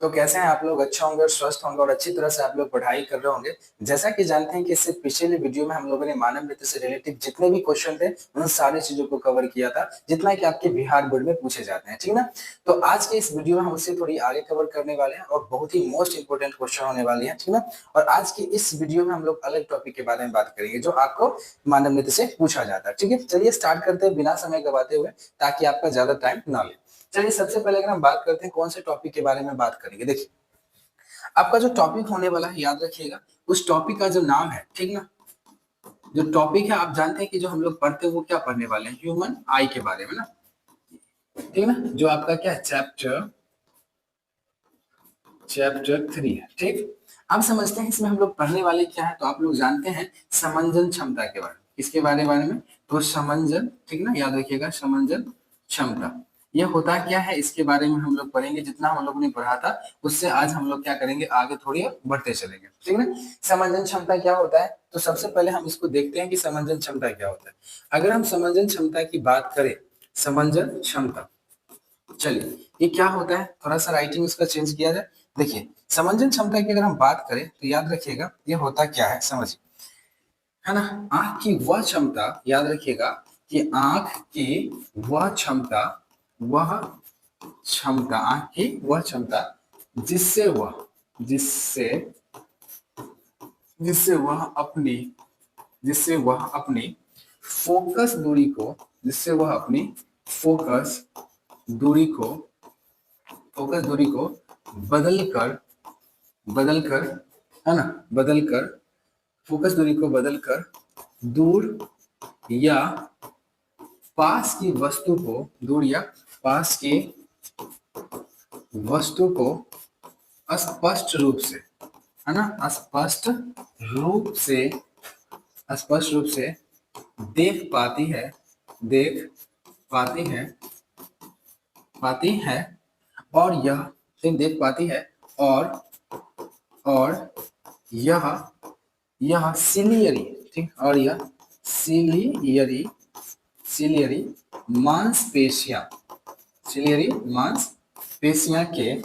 तो कैसे हैं आप लोग? अच्छे होंगे और स्वस्थ होंगे और अच्छी तरह से आप लोग पढ़ाई कर रहे होंगे। जैसा कि जानते हैं कि इससे पिछले वीडियो में हम लोगों ने मानव वृत्ति से रिलेटेड जितने भी क्वेश्चन थे उन सारी चीजों को कवर किया था, जितना कि आपके बिहार बोर्ड में पूछे जाते हैं, ठीक ना। तो आज के इस वीडियो में हम उससे थोड़ी आगे कवर करने वाले हैं और बहुत ही मोस्ट इंपोर्टेंट क्वेश्चन होने वाली है, ठीक ना। और आज की इस वीडियो में हम लोग अलग टॉपिक के बारे में बात करेंगे जो आपको मानव वृत्ति से पूछा जाता है, ठीक है। चलिए स्टार्ट करते हैं बिना समय गवाते हुए, ताकि आपका ज्यादा टाइम ना ले। चलिए सबसे पहले अगर हम बात करते हैं कौन से टॉपिक के बारे में बात करेंगे, देखिए आपका जो टॉपिक होने वाला है याद रखिएगा, उस टॉपिक का जो नाम है, ठीक ना। जो टॉपिक है आप जानते हैं कि जो हम लोग पढ़ते हैं वो क्या पढ़ने वाले हैं, ह्यूमन आई के बारे में ना, ठीक ना। जो आपका क्या है, चैप्टर चैप्टर 3 है, ठीक। अब समझते हैं इसमें हम लोग पढ़ने वाले क्या है। तो आप लोग जानते हैं समंजन क्षमता के बारे में, किसके बारे में, तो समंजन, ठीक ना, याद रखिएगा समंजन क्षमता। यह होता क्या है इसके बारे में हम लोग पढ़ेंगे। जितना हम लोगों ने पढ़ा था उससे आज हम लोग क्या करेंगे, आगे थोड़ी बढ़ते चलेंगे, ठीक ना। समंजन क्षमता क्या होता है, तो सबसे पहले हम इसको देखते हैं कि समंजन क्षमता क्या होता है। अगर हम समंजन क्षमता की बात करें, समंजन क्षमता, चलिए ये क्या होता है, थोड़ा सा राइटिंग उसका चेंज किया जाए। देखिए समंजन क्षमता की अगर हम बात करें तो याद रखिएगा ये होता क्या है, समझिए, है ना। आंख की वह क्षमता, याद रखिएगा कि आंख की वह क्षमता, वह क्षमता, आंख की वह क्षमता जिससे वह जिससे जिससे वह अपनी जिससे वह अपनी फोकस दूरी को जिससे वह अपनी फोकस दूरी को फोकस दूरी को बदलकर बदलकर है ना, बदलकर फोकस दूरी को बदलकर दूर या पास की वस्तु को दूर या पास की वस्तु को स्पष्ट रूप से, है ना, स्पष्ट रूप से देख पाती है, देख पाती है पाती है और यह देख पाती है और यह सिलियरी, ठीक, और यह सिलियरी सिलियरी मांसपेशियां सिलियरी मांसपेशियां के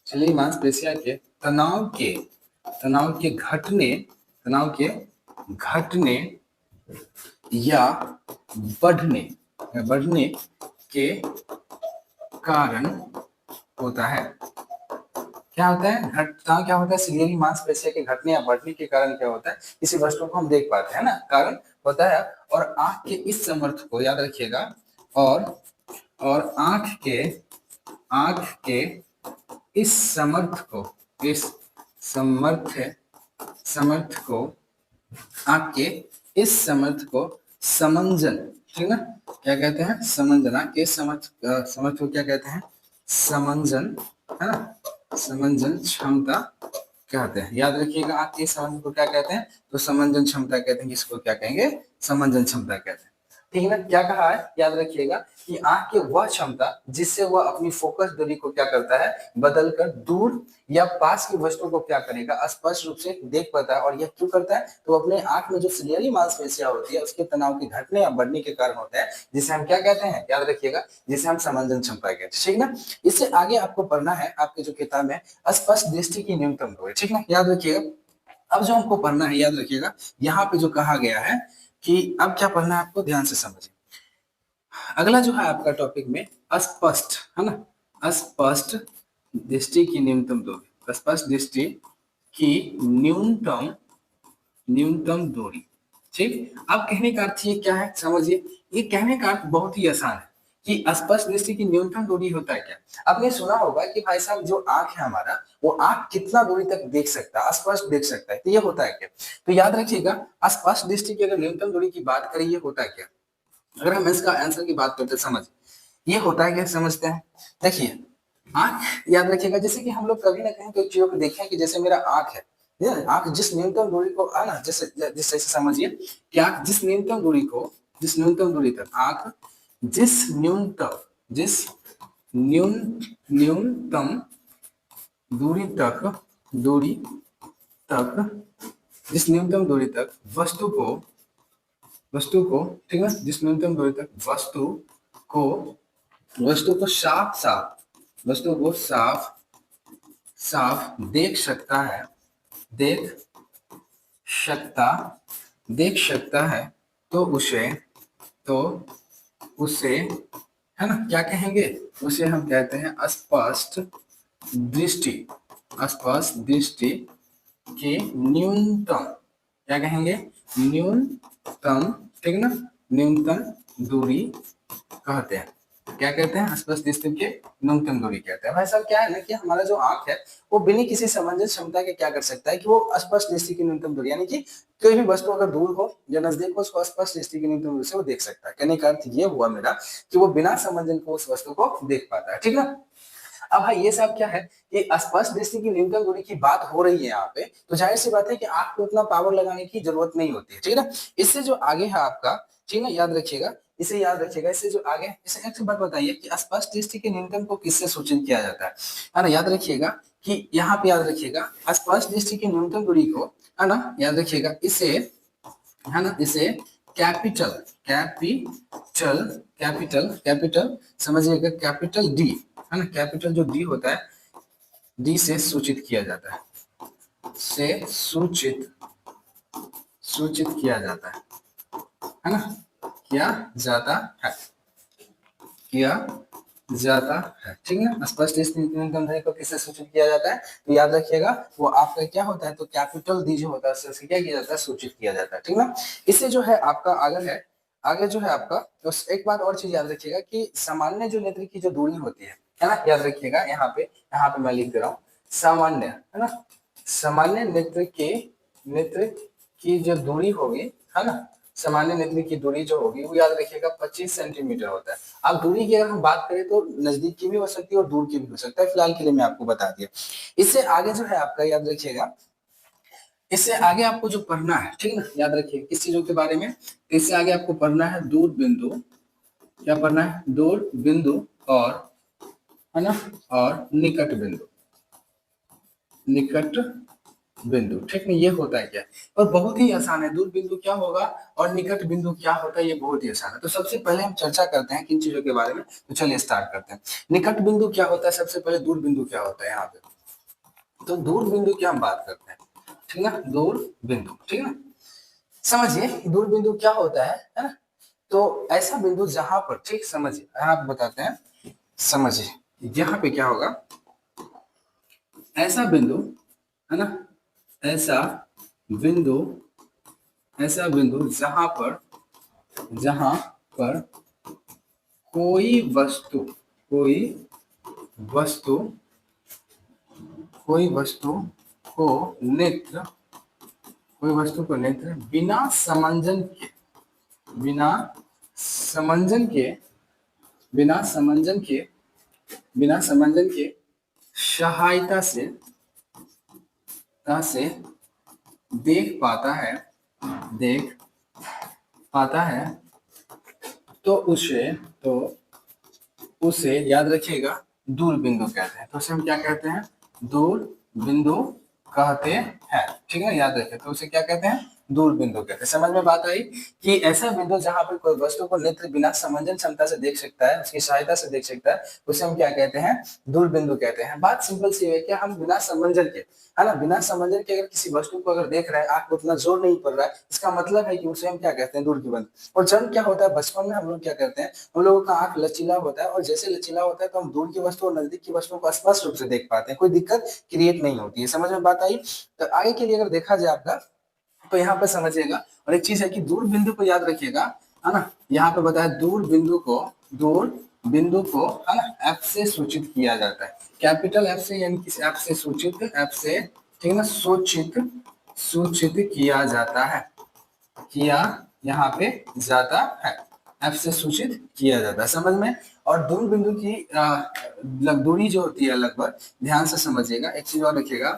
सिलियरी मांसपेशियां के तनाव के घटने या बढ़ने बढ़ने के कारण होता है। क्या होता है, घटना क्या होता है, सिलियरी मांसपेशियों के घटने या बढ़ने के कारण क्या होता है, किसी वस्तु को हम देख पाते हैं ना, कारण होता है। और आंख के इस समर्थ को याद रखिएगा, और आंख के इस समर्थ को आंख के इस समर्थ को समंजन, ठीक ना, क्या कहते हैं, समंजन। आंख के समर्थ को क्या कहते हैं, समंजन, है ना, समंजन क्षमता कहते हैं। याद रखिएगा आंख के समंजन को क्या कहते हैं, तो समंजन क्षमता कहते हैं। इसको क्या कहेंगे, समंजन क्षमता कहते हैं, ठीक है ना। क्या कहा है, याद रखिएगा कि आंख की वह क्षमता जिससे वह अपनी फोकस दूरी को क्या करता है, बदलकर दूर या पास की वस्तु को क्या करेगा, स्पष्ट रूप से देख पाता है। और यह क्यों करता है, तो अपने आंख में जो सिलियरी मांसपेशियां होती है उसके तनाव के घटने या बढ़ने के कारण होता है, जिसे हम क्या कहते हैं, याद रखिएगा, जिसे हम समंजन क्षमता कहते हैं, ठीक ना। इससे आगे आपको पढ़ना है, आपके जो किताब में स्पष्ट दृष्टि की न्यूनतम दूरी, ठीक ना, याद रखिएगा। अब जो हमको पढ़ना है, याद रखिएगा, यहाँ पे जो कहा गया है कि अब क्या पढ़ना है आपको, ध्यान से समझिए। अगला जो है आपका टॉपिक में अस्पष्ट, है ना, स्पष्ट दृष्टि की न्यूनतम दूरी, स्पष्ट दृष्टि की न्यूनतम दूरी, ठीक। अब कहने का अर्थ ये क्या है, समझिए। ये कहने का अर्थ बहुत ही आसान है कि स्पष्ट दृष्टि की न्यूनतम दूरी होता है क्या। आपने सुना होगा कि भाई साहब जो आंख है हमारा, वो आंख कितना दूरी तक देख सकता है, स्पष्ट देख सकता है, तो ये होता है क्या। तो याद रखिएगा स्पष्ट दृष्टि की अगर न्यूनतम दूरी की बात करें, ये होता है क्या। अगर हम इसका आंसर की बात करते समझ, ये होता है क्या, समझते हैं। देखिए आंख, याद रखिएगा, जैसे कि हम लोग कभी ना कहीं कोई चीजों को देखें कि जैसे मेरा आंख है, आंख जिस न्यूनतम दूरी को, है ना, जैसे जैसे समझिए कि आंख जिस न्यूनतम दूरी तक आंख जिस न्यूनतम दूरी तक जिस न्यूनतम दूरी तक वस्तु को, ठीक है, जिस न्यूनतम दूरी तक को वस्तु को साफ साफ देख सकता है, देख सकता, देख सकता है, तो उसे, तो उसे, है ना, क्या कहेंगे, उसे हम कहते हैं स्पष्ट दृष्टि, स्पष्ट दृष्टि के न्यूनतम, क्या कहेंगे, न्यूनतम, ठीक ना, न्यूनतम दूरी कहते हैं। क्या कहते हैं, स्पष्ट दृष्टि के न्यूनतम दूरी कहते हैं। भाई साहब क्या है ना कि हमारा जो आंख है वो बिना किसी समंजस क्षमता के क्या कर सकता है कि वो स्पष्ट दृष्टि की न्यूनतम दूरी, यानी कि कोई भी वस्तु अगर दूर हो या नजदीक हो उसको स्पष्ट दृष्टि की न्यूनतम दूरी से वो देख सकता है। कहने का अर्थ ये हुआ मेरा कि वो बिना समंजन को उस वस्तु को देख पाता है, ठीक ना। अब भाई ये सब क्या है कि स्पष्ट दृष्टि की न्यूनतम दूरी की बात हो रही है यहाँ पे, तो जाहिर सी बात है कि आंख को उतना पावर लगाने की जरूरत नहीं होती है, ठीक है ना। इससे जो आगे है आपका, ठीक है ना, याद रखिएगा, इसे याद रखिएगा, इससे जो आगे, इसे एक बात बताइए कि स्पष्ट दृष्टि के न्यूनतम को किससे सूचित किया जाता है ना, याद रखिएगा कि यहाँ पे याद रखिएगा स्पष्ट दृष्टि की न्यूनतम दूरी को, है ना, याद रखिएगा इसे, है ना, इसे कैपिटल, कैपिटल, कैपिटल, कैपिटल समझिएगा, कैपिटल डी, है ना, कैपिटल जो डी होता है, डी से सूचित किया जाता है, से सूचित, सूचित किया जाता है ना, किया जाता है, किया जाता है, ठीक है ना। स्पष्ट न्यूनतम दूरी को किससे सूचित किया जाता है, तो याद रखिएगा वो आपका क्या होता है, तो कैपिटल डी जो होता है उससे क्या किया जाता है, सूचित किया जाता है, ठीक ना। इससे जो है आपका आगे है, आगे जो है आपका, तो एक बात और चीज याद रखिएगा कि सामान्य जो नेत्र की जो दूरी होती है ना, याद रखिएगा यहाँ पे मैं लिख दे रहा हूँ सामान्य, है ना, सामान्य नेत्र के, नेत्र की जो दूरी होगी, है ना, सामान्य नेत्र की दूरी जो होगी वो याद रखिएगा 25 सेंटीमीटर होता है। अब दूरी की अगर हम बात करें तो नजदीक की भी हो सकती है और दूर की भी हो सकता है, फिलहाल के लिए मैं आपको बता दिया। इससे आगे जो है आपका याद रखिएगा, इससे आगे आपको जो पढ़ना है, ठीक ना, याद रखिए किस चीजों के बारे में, इससे आगे आपको पढ़ना है दूर बिंदु, क्या पढ़ना है, दूर बिंदु और, है ना, और निकट बिंदु, निकट बिंदु, ठीक है, ये होता है क्या, और बहुत ही आसान है, दूर बिंदु क्या होगा और निकट बिंदु क्या होता है, ये बहुत ही आसान है। तो सबसे पहले हम चर्चा करते हैं किन चीजों के बारे में, तो चलिए स्टार्ट करते हैं। निकट बिंदु क्या होता है, सबसे पहले दूर बिंदु क्या होता है यहाँ पे, तो दूर बिंदु की हम बात करते हैं, ठीक है, दूर बिंदु, ठीक है ना, समझिए दूर बिंदु क्या होता है ना, तो ऐसा बिंदु जहां पर, ठीक समझिए, आप बताते हैं, समझिए यहाँ पे क्या होगा, ऐसा बिंदु, है ना, ऐसा बिंदु, ऐसा बिंदु जहां पर, जहां पर कोई वस्तु, कोई वस्तु, कोई वस्तु को नेत्र, कोई वस्तु को नेत्र बिना समंजन के, बिना समंजन के, बिना समंजन के, बिना समंजन के सहायता से देख पाता है, देख पाता है, तो उसे, तो उसे याद रखिएगा दूर बिंदु कहते हैं। तो उसे हम क्या कहते हैं, दूर बिंदु कहते हैं, ठीक है, याद रखिए, तो उसे क्या कहते हैं, दूर बिंदु कहते हैं। समझ में बात आई कि ऐसा बिंदु जहां पर कोई वस्तु को नेत्र बिना समंजन क्षमता से देख सकता है, उसकी सहायता से देख सकता है, उसे हम क्या कहते हैं, दूर बिंदु कहते हैं। बात सिंपल सी है कि हम बिना समंजन के, है ना, बिना समंजन के अगर किसी वस्तु को अगर देख रहे हैं, आंख को उतना जोर नहीं पड़ रहा है, इसका मतलब है कि उसे हम क्या कहते हैं, दूर की बंद। और जब क्या होता है, बचपन में हम लोग क्या करते हैं, हम लोगों का आंख लचीला होता है और जैसे लचीला होता है तो हम दूर की वस्तु और नजदीक की वस्तुओं को स्पष्ट रूप से देख पाते हैं, कोई दिक्कत क्रिएट नहीं होती है। समझ में बात आई। तो आगे के लिए अगर देखा जाए आपका, तो यहाँ पे समझिएगा, और एक चीज है कि दूर बिंदु को याद रखिएगा, है ना, यहाँ पे बताया दूर बिंदु को, दूर बिंदु को, है ना, एफ से सूचित किया जाता है, कैपिटल एफ से, यानी कि एफ से सूचित, एफ से, ठीक है ना, सूचित, सूचित किया जाता है, किया यहाँ पे जाता है, एफ से सूचित किया जाता है, समझ में। और दूर बिंदु की दूरी जो होती है लगभग, ध्यान से समझिएगा, एक चीज और रखिएगा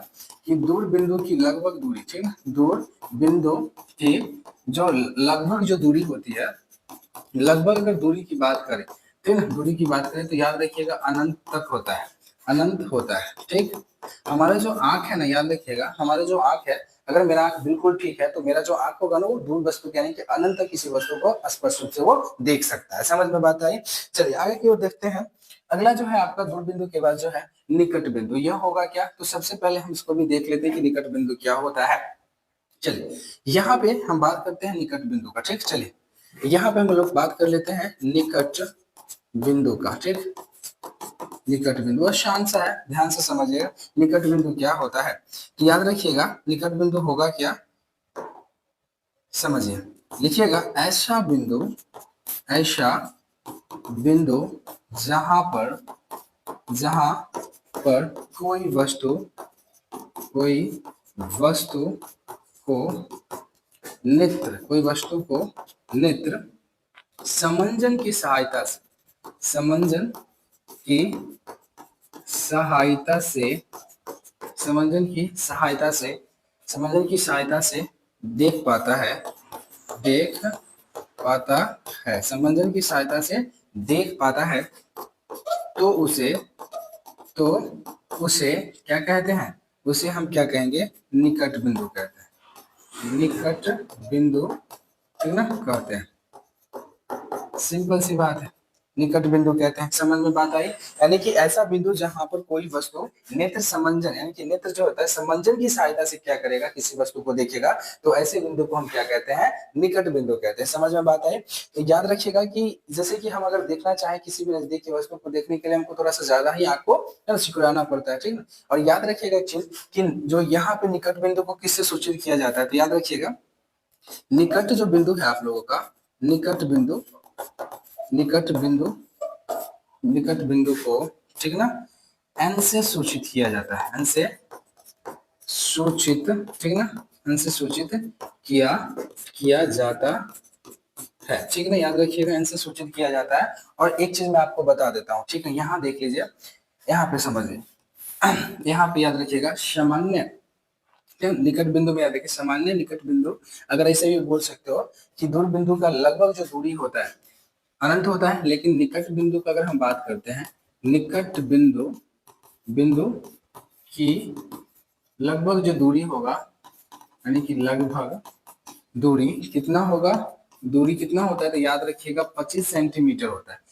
कि दूर बिंदु की लगभग दूरी, ठीक है, दूर बिंदु की जो लगभग जो दूरी होती है, लगभग अगर दूरी की बात करें, ठीक है, दूरी की बात करें तो याद रखिएगा अनंत तक होता है, अनंत होता है, ठीक। हमारा जो आंख है ना, याद रखिएगा हमारा जो आंख है, अगर मेरा आंख बिल्कुल ठीक है तो मेरा जो आंख होगा ना वो दूर वस्तु यानी कि अनंत तक किसी वस्तु को स्पष्ट रूप से वो देख सकता है। समझ में बात आई। चलिए आगे की ओर देखते हैं। अगला जो है आपका दूर बिंदु के बाद जो है निकट बिंदु। यह होगा क्या, तो सबसे पहले हम इसको भी देख लेते हैं कि निकट बिंदु क्या होता है। चलिए यहाँ पे हम बात करते हैं निकट बिंदु का, ठीक। चलिए यहाँ पे हम लोग बात कर लेते हैं निकट बिंदु का, ठीक। निकट बिंदु और शांत सा है, ध्यान से समझिएगा निकट बिंदु क्या होता है। तो याद रखिएगा निकट बिंदु होगा क्या, समझिए, लिखिएगा ऐसा बिंदु जहां पर कोई वस्तु को नेत्र समंजन की सहायता से देख पाता है, समंजन की सहायता से देख पाता है, तो उसे क्या कहते हैं, उसे हम क्या कहेंगे, निकट बिंदु कहते हैं, निकट बिंदु, ठीक ना, कहते हैं। सिंपल सी बात है, निकट बिंदु कहते हैं। समझ में बात आई, यानी कि ऐसा बिंदु जहां पर कोई वस्तु नेत्र समंजन, यानी कि नेत्र जो होता है समंजन की सहायता से क्या करेगा, किसी वस्तु को देखेगा, तो ऐसे बिंदु को हम क्या कहते हैं, निकट बिंदु कहते हैं। समझ में बात आई। तो याद रखिएगा कि जैसे कि हम अगर देखना चाहें किसी भी नजदीक की वस्तु को देखने के लिए हमको थोड़ा सा ज्यादा ही आंख को सिकुड़ाना पड़ता है, ठीक है। और याद रखिएगा कि जो यहाँ पे निकट बिंदु को किससे सूचित किया जाता है, तो याद रखिएगा निकट जो बिंदु है आप लोगों का, निकट बिंदु को, ठीक ना, एन से सूचित किया जाता है, एन से सूचित, ठीक ना, एन से सूचित किया जाता है, ठीक ना। याद रखिएगा एन से सूचित किया जाता है। और एक चीज मैं आपको बता देता हूँ, ठीक है, यहाँ देख लीजिए, यहाँ पे समझिए, यहाँ पे याद रखिएगा सामान्य निकट बिंदु में, याद रखिए सामान्य निकट बिंदु, अगर ऐसे भी बोल सकते हो कि दूर बिंदु का लगभग जो दूरी होता है अनंत होता है, लेकिन निकट बिंदु का अगर हम बात करते हैं, निकट बिंदु की लगभग जो दूरी होगा, यानी कि लगभग दूरी कितना होगा, दूरी कितना होता है, तो याद रखिएगा 25 सेंटीमीटर होता है।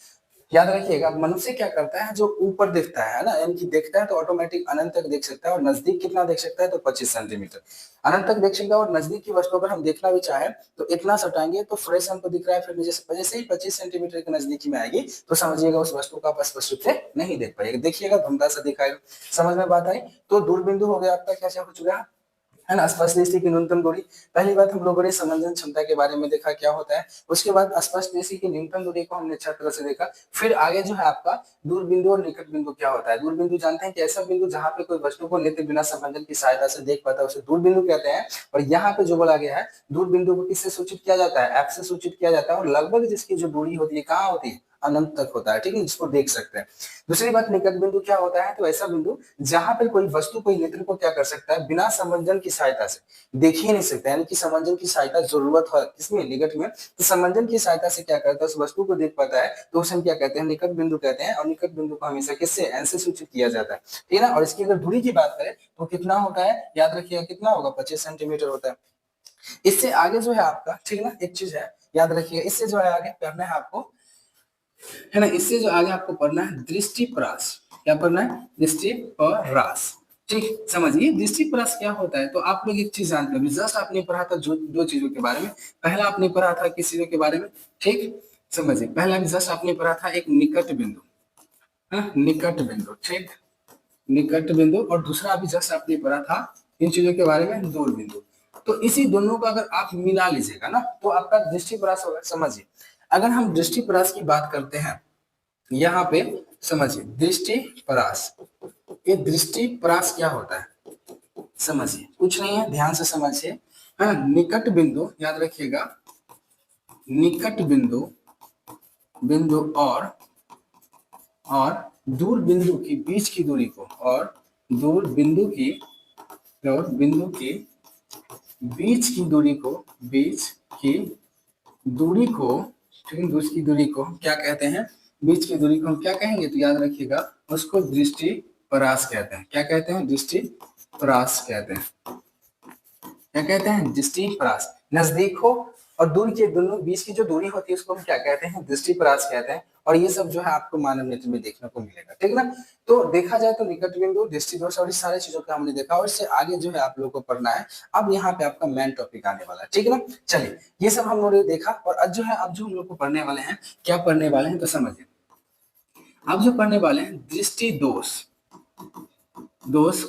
याद रखिएगा मनुष्य क्या करता है, जो ऊपर देखता है ना, यानी कि देखता है तो ऑटोमेटिक अनंत तक देख सकता है, और नजदीक कितना देख सकता है, तो 25 सेंटीमीटर अनंत तक देख सकता है। और नजदीक की वस्तु अगर हम देखना भी चाहे तो इतना सटाएंगे तो फ्रेश हमको दिख रहा है, फिर जैसे ही 25 सेंटीमीटर के नजदीकी में आएगी तो समझिएगा उस वस्तु को आप स्पष्ट रूप से नहीं देख पाएगा, देखिएगा धुंधला सा दिखाएगा। समझ में बात आई। तो दूर बिंदु हो गया आपका, क्या हो चुका है ना, स्पर्श दृष्टि की न्यूनतम दूरी। पहली बात हम लोगों ने समंजन क्षमता के बारे में देखा क्या होता है, उसके बाद स्पर्श दृष्टि की न्यूनतम दूरी को हमने अच्छी तरह से देखा। फिर आगे जो है आपका दूर बिंदु और निकट बिंदु क्या होता है। दूर बिंदु जानते हैं कि ऐसा बिंदु जहां पे कोई वस्तु को नेत्र बिना समंजन की सहायता से देख पाता है, उसे दूर बिंदु कहते हैं। और यहाँ पे जो बोला गया है, दूर बिंदु को किससे सूचित किया जाता है, एफ से सूचित किया जाता है, और लगभग जिसकी जो दूरी होती है कहाँ होती है, अनंत तक होता है, ठीक है, जिसको देख सकते हैं। दूसरी बात निकट बिंदु क्या होता है, तो ऐसा बिंदु जहां पर कोई वस्तु कोई नेत्र को क्या कर सकता है, बिना समंजन की सहायता से देख ही नहीं सकता, यानी कि समंजन की सहायता जरूरत है किसमें, निकट में। तो समंजन की सहायता से क्या करता है, उस वस्तु को देख पाता है, तो उसे हम क्या कहते हैं, निकट बिंदु कहते हैं। और निकट बिंदु को हमेशा किससे, एन से सूचित किया जाता है, ठीक है ना। और इसकी अगर दूरी की बात करें तो कितना होता है, याद रखिएगा कितना होगा, 25 सेंटीमीटर होता है। इससे आगे जो है आपका, ठीक है ना, एक चीज है याद रखिएगा, इससे जो है आगे पढ़ना है आपको, है ना, इससे जो आगे आपको पढ़ना है दृष्टिपरास। क्या पढ़ना है, दृष्टिपरास, ठीक। समझिए दृष्टिपरास क्या होता है, तो आप लोग एक चीज जानते हो, जस्ट आपने पढ़ा था दो चीजों के बारे में। पहला आपने पढ़ा था किस चीजों के बारे में, ठीक। समझिए पहला जस्ट आपने पढ़ा था एक निकट बिंदु, निकट बिंदु, ठीक, निकट बिंदु। और दूसरा अभी जस्ट आपने पढ़ा था इन चीजों के बारे में, दूर बिंदु। तो इसी दोनों को अगर आप मिला लीजिएगा ना, तो आपका दृष्टिपरास होगा। समझिए अगर हम दृष्टिपरास की बात करते हैं, यहाँ पे समझिए दृष्टिपरास, ये दृष्टिपरास क्या होता है, समझिए कुछ नहीं है, ध्यान से समझिए, है ना। निकट बिंदु याद रखिएगा, निकट बिंदु और दूर बिंदु की बीच की दूरी को, और दूर बिंदु की बीच की दूरी को, ठीक है, बीच की दूरी को हम क्या कहते हैं, बीच की दूरी को हम क्या कहेंगे, तो याद रखिएगा उसको दृष्टिपरास कहते हैं। क्या कहते हैं, दृष्टिपरास कहते हैं। क्या कहते हैं, दृष्टिपरास। नजदीक हो और दूर के दोनों बीच की जो दूरी होती है उसको हम क्या कहते हैं, दृष्टिपरास कहते हैं। और ये सब जो है आपको मानव नेत्र में देखने को मिलेगा, ठीक ना। तो देखा जाए तो निकट बिंदु, दृष्टि दोष और इस सारे चीजों का हमने देखा, और इससे आगे जो है आप लोगों को पढ़ना है। अब यहाँ पे आपका मेन टॉपिक आने वाला है, ठीक है ना। चलिए ये सब हम लोगों ने देखा, और आज जो है अब जो हम लोग को पढ़ने वाले हैं, क्या पढ़ने वाले हैं तो समझिए। अब जो पढ़ने वाले हैं दृष्टि दोष, दोष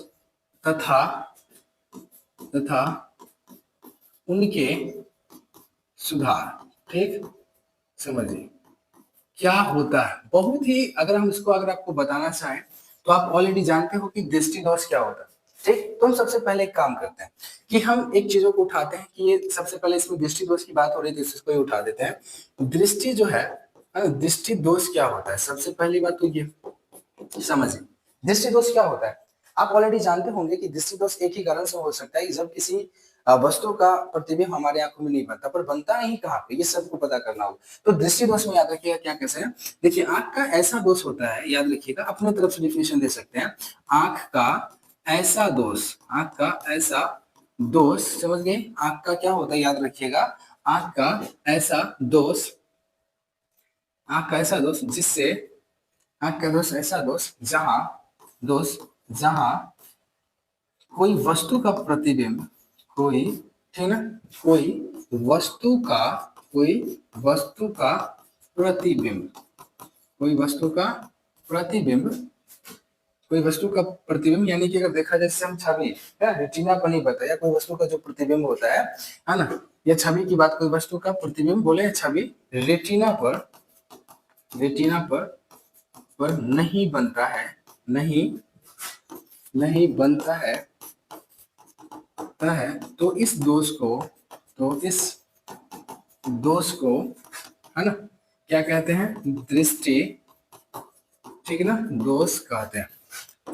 तथा तथा उनके सुधार, ठीक। समझिए क्या होता है, बहुत ही, अगर हम इसको अगर आपको बताना चाहें तो आप ऑलरेडी जानते हो कि दृष्टि दोष क्या होता है, ठीक। तो हम सबसे पहले एक काम करते हैं कि हम एक चीजों को उठाते हैं कि ये सबसे पहले इसमें दृष्टि दोष की बात हो रही थी, इसको ही उठा देते हैं। दृष्टि जो है, दृष्टि दोष क्या होता है, सबसे पहली बात तो ये समझिए दृष्टि दोष क्या होता है। आप ऑलरेडी जानते होंगे कि दृष्टि दोष एक ही कारण से हो सकता है, जब किसी वस्तु का प्रतिबिंब हमारे आंखों में नहीं बनता, पर बनता नहीं कहाँ पे, ये सबको पता करना होगा। तो दृष्टि दोष में याद रखिएगा क्या कैसे है। देखिए आंख का ऐसा दोष होता है, याद रखिएगा, अपने तरफ से डिफिनेशन दे सकते हैं। आंख का ऐसा दोष, आंख का ऐसा दोष, समझ गए। आंख का क्या होता है याद रखिएगा, आंख का ऐसा दोष, आंख का ऐसा दोष जिससे, आंख का दोष ऐसा दोष जहां कोई वस्तु का प्रतिबिंब, कोई, ठीक ना, कोई वस्तु का, कोई वस्तु का प्रतिबिंब, कोई वस्तु का प्रतिबिंब, कोई वस्तु का प्रतिबिंब, यानी कि अगर देखा जाए जैसे हम छवि रेटिना पर नहीं बताया, कोई वस्तु का जो प्रतिबिंब होता है ना, ये छवि की बात, कोई वस्तु का प्रतिबिंब बोले, छवि रेटिना पर, रेटिना पर नहीं बनता है, नहीं बनता है, तो इस दोष को, है ना, क्या कहते हैं, दृष्टि, ठीक है ना, दोष कहते हैं।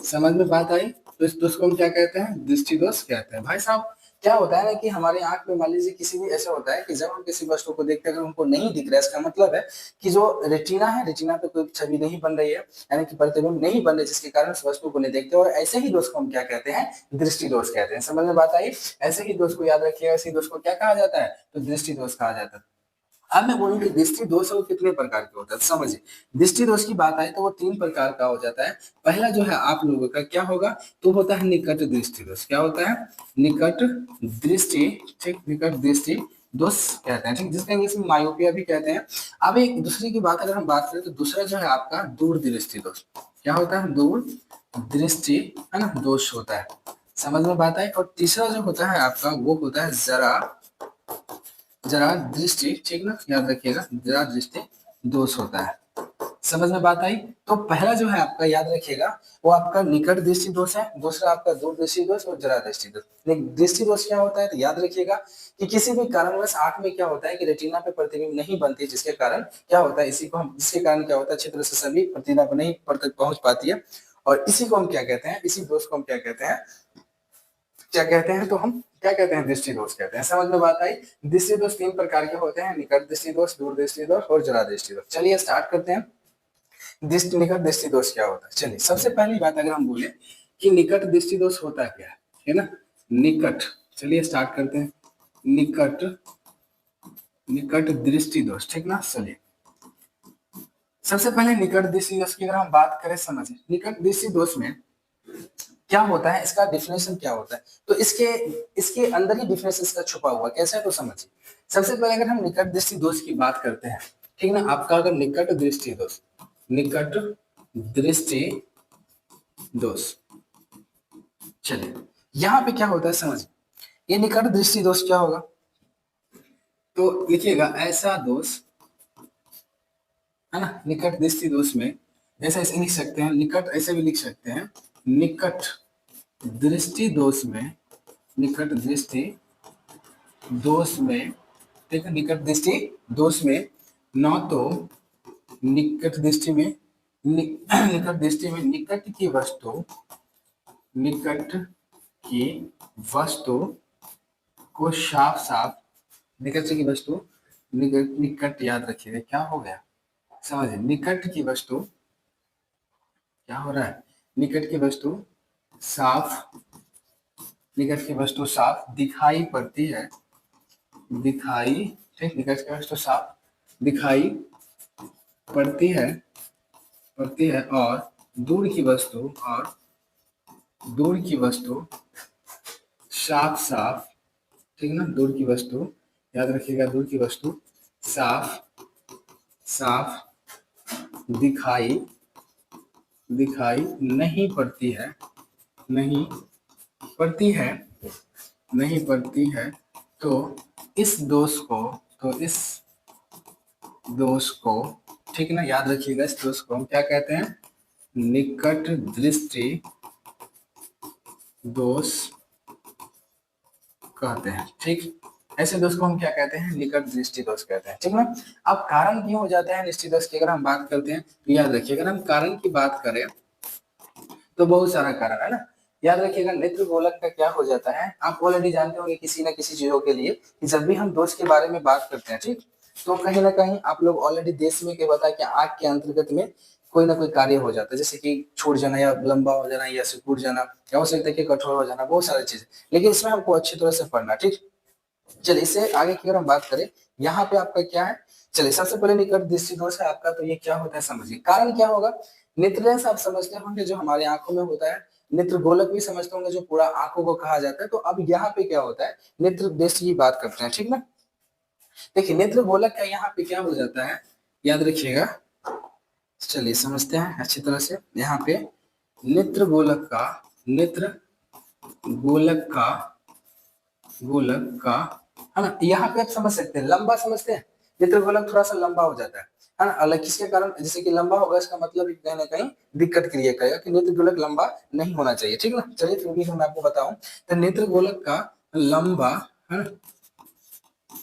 समझ में बात आई। तो इस दोष को हम क्या कहते हैं, दृष्टि दोष कहते हैं। भाई साहब क्या होता है ना कि हमारे आंख में मान लीजिए किसी भी ऐसा होता है कि जब हम किसी वस्तु को देखते हैं, अगर हमको नहीं दिख रहा है, इसका मतलब है कि जो रेटिना है, रेटिना पे कोई छवि नहीं बन रही है, यानी कि प्रतिबिंब नहीं बन रही, जिसके कारण उस वस्तु को नहीं देखते, और ऐसे ही दोष को हम क्या कहते हैं, दृष्टि दोष कहते हैं। समझ में बात आई। ऐसे ही दोष को याद रखिएगा, ऐसे दोष को क्या कहा जाता है, तो दृष्टि दोष कहा जाता है। अब मैं बोलूँ कि दृष्टि दोष वो कितने प्रकार के होता है, समझिए। दृष्टि दोष की बात आए तो वो 3 प्रकार का हो जाता है। पहला जो है आप लोगों का क्या होगा, तो होता है निकट दृष्टि दोष। क्या होता है, निकट दृष्टि, ठीक, निकट दृष्टि दोष कहते हैं, ठीक, जिसका इंग्लिश में मायोपिया भी कहते हैं। अब एक दूसरी की बात अगर हम बात करें तो दूसरा जो है आपका दूर दृष्टि दोष। क्या होता है, दूर दृष्टि, है ना, दोष होता है। समझ में बात आई। और तीसरा जो होता है आपका वो होता है जरा दृष्टि, ठीक ना, याद रखिएगा, जरा दृष्टि दोष होता है। समझ में बात आई। तो पहला जो है आपका याद रखिएगा वो आपका निकट दृष्टि दोष है, दूसरा आपका दूर दृष्टि दोष और जरा दृष्टि दोष। दृष्टि दोष क्या होता है तो याद रखिएगा कि किसी भी कारणवश आंख में क्या होता है कि रेटिना पे प्रतिबिंब नहीं बनती, जिसके कारण क्या होता है, इसी को हम, जिसके कारण क्या होता है, अच्छी तरह से सभी रेटिना पर नहीं पहुंच पाती है, और इसी को हम क्या कहते हैं, इसी दोष को हम क्या कहते हैं, तो हम क्या कहते हैं, दृष्टि दोष कहते हैं। समझ में बात आई। दृष्टि दोष 3 प्रकार के होते हैं, निकट दृष्टि दोष, दूर दृष्टि दोष और जरा दृष्टि दोष। चलिए स्टार्ट करते हैं। निकट दृष्टि दोष क्या होता है। चलिए सबसे पहली बात अगर हम बोले कि निकट दृष्टि दोष होता क्या है ना, निकट, चलिए स्टार्ट करते हैं। निकट दृष्टि दोष, ठीक ना। चलिए सबसे पहले निकट दृष्टि दोष की अगर हम बात करें, समझिए निकट दृष्टि दोष में क्या होता है, इसका डिफिनेशन क्या होता है, तो इसके अंदर ही डिफिनेशन इसका छुपा हुआ कैसे है, तो समझिए। सबसे पहले अगर हम निकट दृष्टि दोष की बात करते हैं, ठीक ना, आपका अगर निकट दृष्टि दोष, चलिए यहाँ पे क्या होता है समझिए, ये निकट दृष्टि दोष क्या होगा, तो लिखिएगा ऐसा दोष, है ना, निकट दृष्टि दोष में ऐसा ऐसे लिख सकते हैं, निकट ऐसे भी लिख सकते हैं, निकट दृष्टि दोष में, निकट दृष्टि दोष में, ठीक है, निकट दृष्टि दोष में न तो निकट दृष्टि में निकट की वस्तु को साफ साफ, निकट की वस्तु, निकट याद रखिएगा क्या हो गया, समझिए निकट की वस्तु क्या हो रहा है, निकट की वस्तु साफ, निकट की वस्तु साफ दिखाई पड़ती है, दिखाई, ठीक, निकट की वस्तु साफ दिखाई पड़ती है और दूर की वस्तु साफ साफ, ठीक ना, दूर की वस्तु, याद रखिएगा, दूर की वस्तु साफ साफ दिखाई नहीं पड़ती है, नहीं पड़ती है, नहीं पड़ती है, तो इस दोष को, ठीक ना, याद रखिएगा, इस दोष को हम क्या कहते हैं, निकट दृष्टि दोष कहते हैं। ठीक, ऐसे दोष को हम क्या कहते हैं, निकट दृष्टि दोष कहते हैं। ठीक ना। अब कारण क्यों हो जाता है दृष्टि दोष की अगर हम बात करते हैं तो याद रखिए, अगर हम कारण की बात करें तो बहुत सारा कारण है ना। याद रखिएगा, नेत्र गोलक का क्या हो जाता है, आप ऑलरेडी जानते होंगे किसी न किसी चीजों के लिए कि जब भी हम दोष के बारे में बात करते हैं, ठीक, तो कहीं ना कहीं आप लोग ऑलरेडी देश में क्या होता है कि आंख के अंतर्गत में कोई ना कोई कार्य हो जाता है, जैसे कि छूट जाना या लंबा हो जाना या सिकुड़ जाना या हो सकता है कि कठोर हो जाना, बहुत सारी चीजें, लेकिन इसमें हमको अच्छी तरह से पढ़ना। ठीक, चलिए इससे आगे की अगर हम बात करें, यहाँ पे आपका क्या है, चलिए सबसे पहले निकट दृष्टि दोष है आपका, तो ये क्या होता है समझिए। कारण क्या होगा, नेत्र लेंस आप समझते होंगे जो हमारे आंखों में होता है, नेत्र गोलक भी समझते होंगे जो पूरा आंखों को कहा जाता है। तो अब यहाँ पे क्या होता है, नेत्र दृष्टि की बात करते हैं, ठीक ना। देखिए नेत्र गोलक का यहाँ पे क्या हो जाता है, याद रखिएगा, चलिए समझते हैं अच्छी तरह से। यहाँ पे नेत्र गोलक का है ना, यहाँ पे आप समझ सकते हैं, लंबा समझते हैं, नेत्र गोलक थोड़ा सा लंबा हो जाता है ना, अलग किसके कारण, जैसे कि लंबा होगा इसका मतलब कहीं ना कहीं दिक्कत क्रिएट करेगा कि नेत्र गोलक लंबा नहीं होना चाहिए। ठीक ना, चलिए फिर भी मैं आपको बताऊं, तो नेत्र गोलक का लंबा है,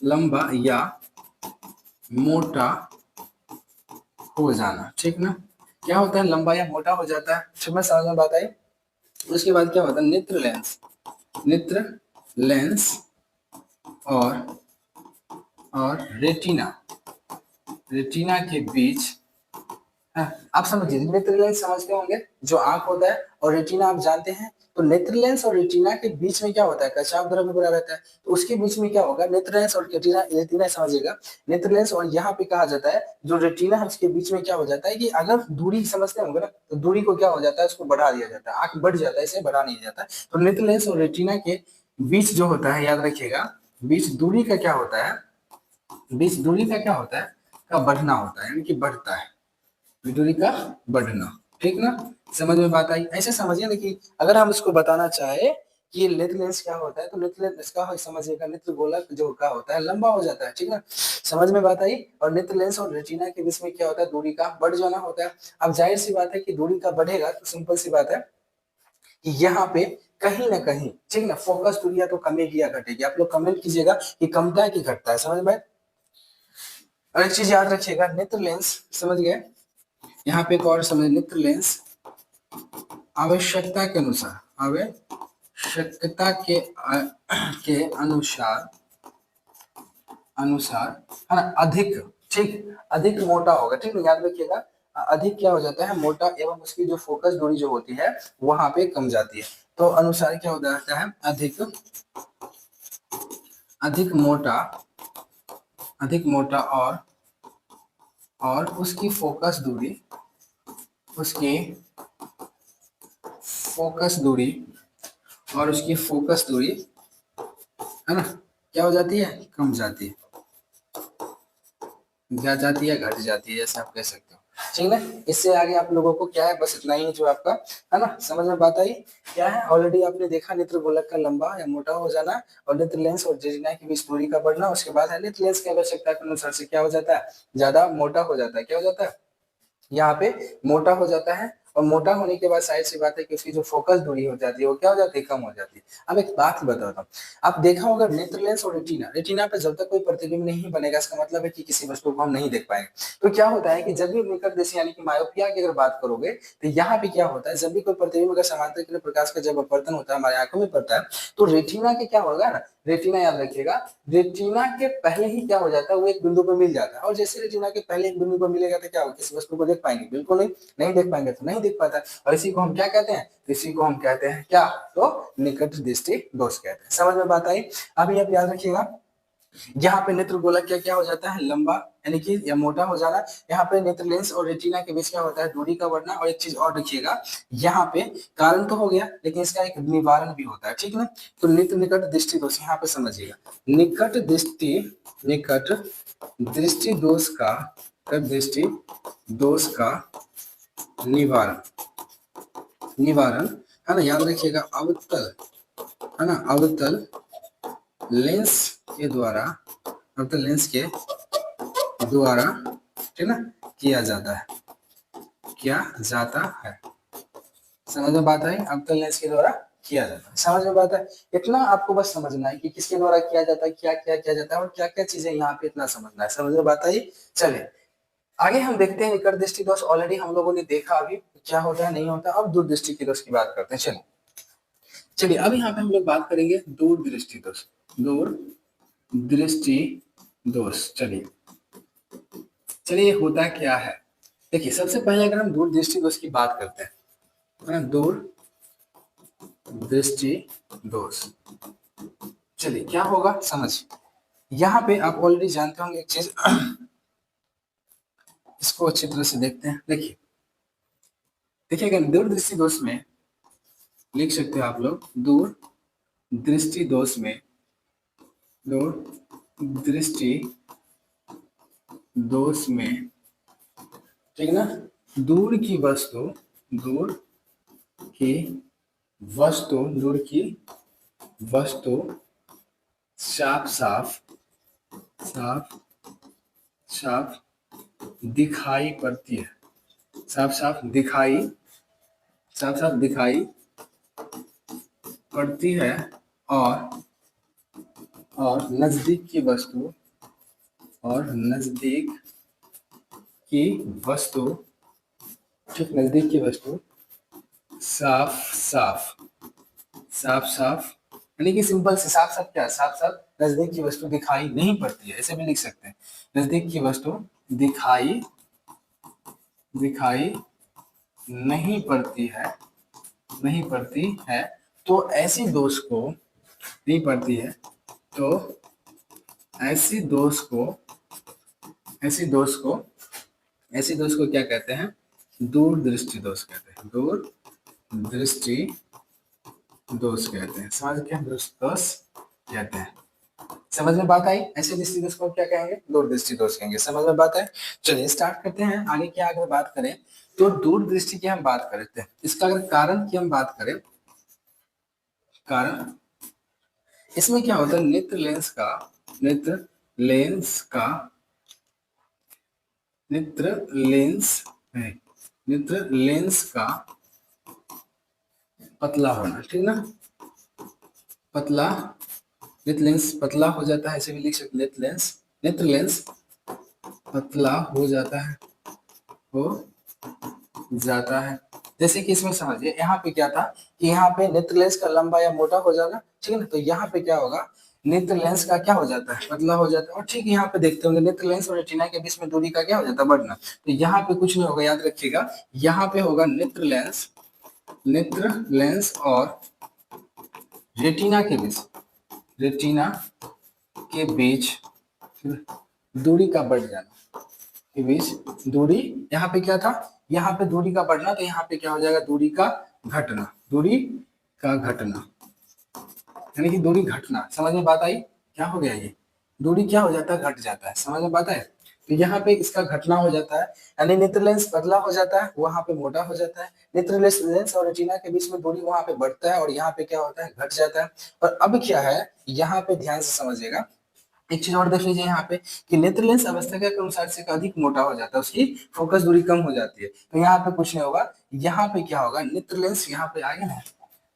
लंबा या मोटा हो जाना, ठीक ना, क्या होता है, लंबा या मोटा हो जाता है। ठीक है, समझ में बात आई। उसके बाद क्या होता है, नेत्र लेंस और रेटिना के बीच, आप समझिए, नेत्र लेंस समझते होंगे जो आंख होता है, और रेटिना आप जानते हैं, तो नेत्र लेंस और रेटिना के बीच में क्या होता है, कचाव द्रव्य बना रहता है, तो उसके बीच में क्या होगा, नेत्र लेंस और रेटिना समझिएगा, नेत्र लेंस और यहाँ पे कहा जाता है जो रेटिना है उसके बीच में क्या हो जाता है कि अगर दूरी समझते होंगे ना, तो दूरी को क्या हो जाता है, उसको बढ़ा दिया जाता है, आंख बढ़ जाता है, इसे बढ़ा नहीं जाता है। तो नेत्र लेंस और रेटिना के बीच जो होता है, याद रखिएगा, बीच दूरी का क्या होता है, बीच दूरी का क्या होता है, का बढ़ना होता है, यानी कि बढ़ता है, दूरी का बढ़ना। ठीक ना, समझ में बात आई। ऐसे समझिए ना कि अगर हम इसको बताना चाहे कि नेत्र लेंस क्या होता है, तो नेत्र लेंस इसका समझिएगा, नेत्र गोलक जो का होता है लंबा हो जाता है, ठीक ना, समझ में बात आई। और नेत्र लेंस और रेटिना के बीच में क्या होता है, दूरी का बढ़ जाना होता है। अब जाहिर सी बात है कि दूरी का बढ़ेगा तो सिंपल सी बात है कि यहाँ पे कहीं ना कहीं, ठीक ना, फोकस दूरी या तो कमेगी या घटेगी। आप लोग कमेंट कीजिएगा कि कमता है कि घटता है, समझ में। और एक चीज याद रखिएगा, नेत्र लेंस समझ गए, यहाँ पे एक और समझ, नेत्र लेंस आवश्यकता के अनुसार है ना, अधिक, ठीक, अधिक मोटा होगा। ठीक है, याद रखिएगा, अधिक क्या हो जाता है, मोटा, एवं उसकी जो फोकस दूरी जो होती है वहां पे कम जाती है। तो अनुसार क्या हो जाता है, अधिक मोटा और उसकी फोकस दूरी है ना, क्या हो जाती है, कम जाती है, जा जाती है, घट जाती है, ऐसा आप कह सकते हो। ठीक है, इससे आगे आप लोगों को क्या है, बस इतना ही जो आपका है ना, समझ में बात आई। क्या है, ऑलरेडी आपने देखा, नेत्र गोलक का लंबा या मोटा हो जाना और नेत्र लेंस और रेटिना के बीच दूरी का बढ़ना। उसके बाद है नेत्र लेंस की आवश्यकता के अनुसार से क्या हो जाता है, ज्यादा मोटा हो जाता है। क्या हो जाता है, यहाँ पे मोटा हो जाता है, और मोटा होने के बाद साइड सी बात है कि उसकी जो फोकस दूरी हो जाती है वो क्या हो जाती है, कम हो जाती है। अब एक बात बताता हूँ, आप देखा होगा नेत्र लेंस और रेटिना पे जब तक कोई प्रतिबिंब नहीं बनेगा, इसका मतलब है कि किसी वस्तु को हम नहीं देख पाएंगे। तो क्या होता है कि जब भी निकट दृष्टि यानी कि मायोपिया की अगर बात करोगे, तो यहाँ पे क्या होता है, जब भी कोई प्रतिबिंब अगर समांतर किरण प्रकाश का जब अपवर्तन होता है हमारे आंखों में पड़ता है, तो रेटिना के क्या होगा ना, रेटिना याद रखिएगा, रेटिना के पहले ही क्या हो जाता है, वो एक बिंदु पर मिल जाता है। और जैसे रेटिना के पहले एक बिंदु पर मिलेगा तो क्या होगा, किसी वस्तु को देख पाएंगे, बिल्कुल नहीं, नहीं देख पाएंगे, तो नहीं देख पाता। और इसी को हम क्या कहते हैं, इसी को हम कहते हैं क्या, तो निकट दृष्टि दोष कहते हैं। समझ में बात आई। अभी आप याद रखिएगा, यहाँ पे नेत्र गोलक क्या क्या हो जाता है, लंबा यानी कि या मोटा हो जाना। यहाँ पे नेत्र लेंस और रेटिना के बीच क्या होता है, दूरी का बढ़ना। और एक चीज और रखिएगा, यहाँ पे कारण तो हो गया लेकिन इसका एक निवारण भी होता है, ठीक है ना। तो नेत्र निकट दृष्टि दोष यहाँ पे समझिएगा, निकट दृष्टि दोष का, दृष्टि दोष का निवारण, निवारण है ना, याद रखिएगा, अवतल है ना, अवतल लेंस के द्वारा, अवतल लेंस के द्वारा, ठीक ना, किया जाता है, किया जाता है। समझ में बात आई, अवतल लेंस के द्वारा किया जाता है, समझ में बात है। इतना आपको बस समझना है कि किसके द्वारा किया जाता है, क्या क्या किया जाता है और क्या क्या चीजें यहाँ पे, इतना समझना है। समझ में बात आई। चले आगे हम देखते हैं निकट दृष्टि दोष। ऑलरेडी हम लोगों ने देखा अभी क्या होता है, नहीं होता। अब दूरदृष्टि के दोष की बात करते हैं। चलिए अब यहाँ पे हम लोग बात करेंगे दूरदृष्टि दोष, दूर दृष्टि दोष। चलिए होता क्या है, देखिए सबसे पहले अगर हम दूर दृष्टि दोष की बात करते हैं, है ना, दूर दृष्टि दोष। चलिए क्या होगा समझ, यहाँ पे आप ऑलरेडी जानते होंगे एक चीज, इसको अच्छी तरह से देखते हैं। देखिए अगर दूर दृष्टि दोष में लिख सकते हो आप लोग, दूर दृष्टि दोष में, दूर दृष्टि दोष में, ठीक ना, दूर की वस्तु, दूर की वस्तु, दूर की वस्तु साफ साफ, साफ साफ दिखाई पड़ती है, साफ साफ दिखाई, साफ साफ दिखाई पड़ती है। और नजदीक की वस्तु, और नजदीक की वस्तु, ठीक, नजदीक की वस्तु साफ साफ, साफ साफ यानी कि सिंपल से साफ साफ क्या, साफ साफ नजदीक की वस्तु दिखाई नहीं पड़ती है, ऐसे भी लिख सकते हैं, नजदीक की वस्तु दिखाई, दिखाई नहीं पड़ती है, नहीं पड़ती है। तो ऐसी दोष को, नहीं पड़ती है तो ऐसी दोष को, ऐसी दोष को, ऐसी दोष को क्या कहते हैं, दूर दृष्टि दोष कहते हैं, दूर दृष्टि दोष कहते हैं। समझ क्या दोष कहते हैं, समझ में बात आई। ऐसे दृष्टि दोष को क्या कहेंगे, दूर दृष्टि दोष कहेंगे। समझ में बात है। चलिए स्टार्ट करते हैं आगे। क्या अगर बात करें तो दूर दृष्टि की हम बात करते हैं, इसका अगर कारण की हम बात करें, कारण इसमें क्या होता है, नेत्र लेंस का, नेत्र लेंस का, नेत्र लेंस है, नेत्र लेंस का पतला होना, ठीक ना, पतला, नेत्र लेंस पतला हो जाता है, ऐसे भी लिख सकते, नेत्र लेंस, नेत्र लेंस पतला हो जाता है, हो जाता है। जैसे कि इसमें समझिए, यहाँ पे क्या था कि यहाँ पे नेत्र लेंस का लंबा या मोटा हो जाना, ठीक है ना, तो यहाँ पे क्या होगा, नेत्र लेंस का क्या हो जाता है, पतला हो जाता है। और ठीक यहाँ पे देखते होंगे नेत्र लेंस और रेटिना के बीच में दूरी का क्या हो जाता है, बढ़ना। तो यहाँ पे कुछ नहीं होगा, याद रखिएगा, यहाँ पे होगा नेत्र लेंस, नेत्र लेंस और रेटिना के बीच, रेटिना के बीच दूरी का बढ़ जाना, के बीच दूरी, यहाँ पे क्या था, यहाँ पे दूरी का बढ़ना, तो यहाँ पे क्या हो जाएगा, दूरी का घटना, दूरी का घटना, यानी कि दूरी घटना। समझ में बात आई, क्या हो गया, ये दूरी क्या हो जाता है, घट जाता है। समझ में बात है। तो यहाँ पे इसका घटना हो जाता है, यानी नेत्र लेंस पतला हो जाता है, वहां पे मोटा हो जाता है, नेत्र लेंस और रेटिना के बीच में दूरी वहां पे बढ़ता है, और यहाँ पे क्या होता है, घट जाता है। और अब क्या है, यहाँ पे ध्यान से समझिएगा, एक चीज और देख लीजिए यहाँ पे कि नेत्र लेंस अवस्था के अनुसार से अधिक मोटा हो जाता है, उसकी फोकस दूरी कम हो जाती है। तो यहाँ पे कुछ नहीं होगा, यहाँ पे क्या होगा, नेत्र लेंस यहाँ पे आएगा ना।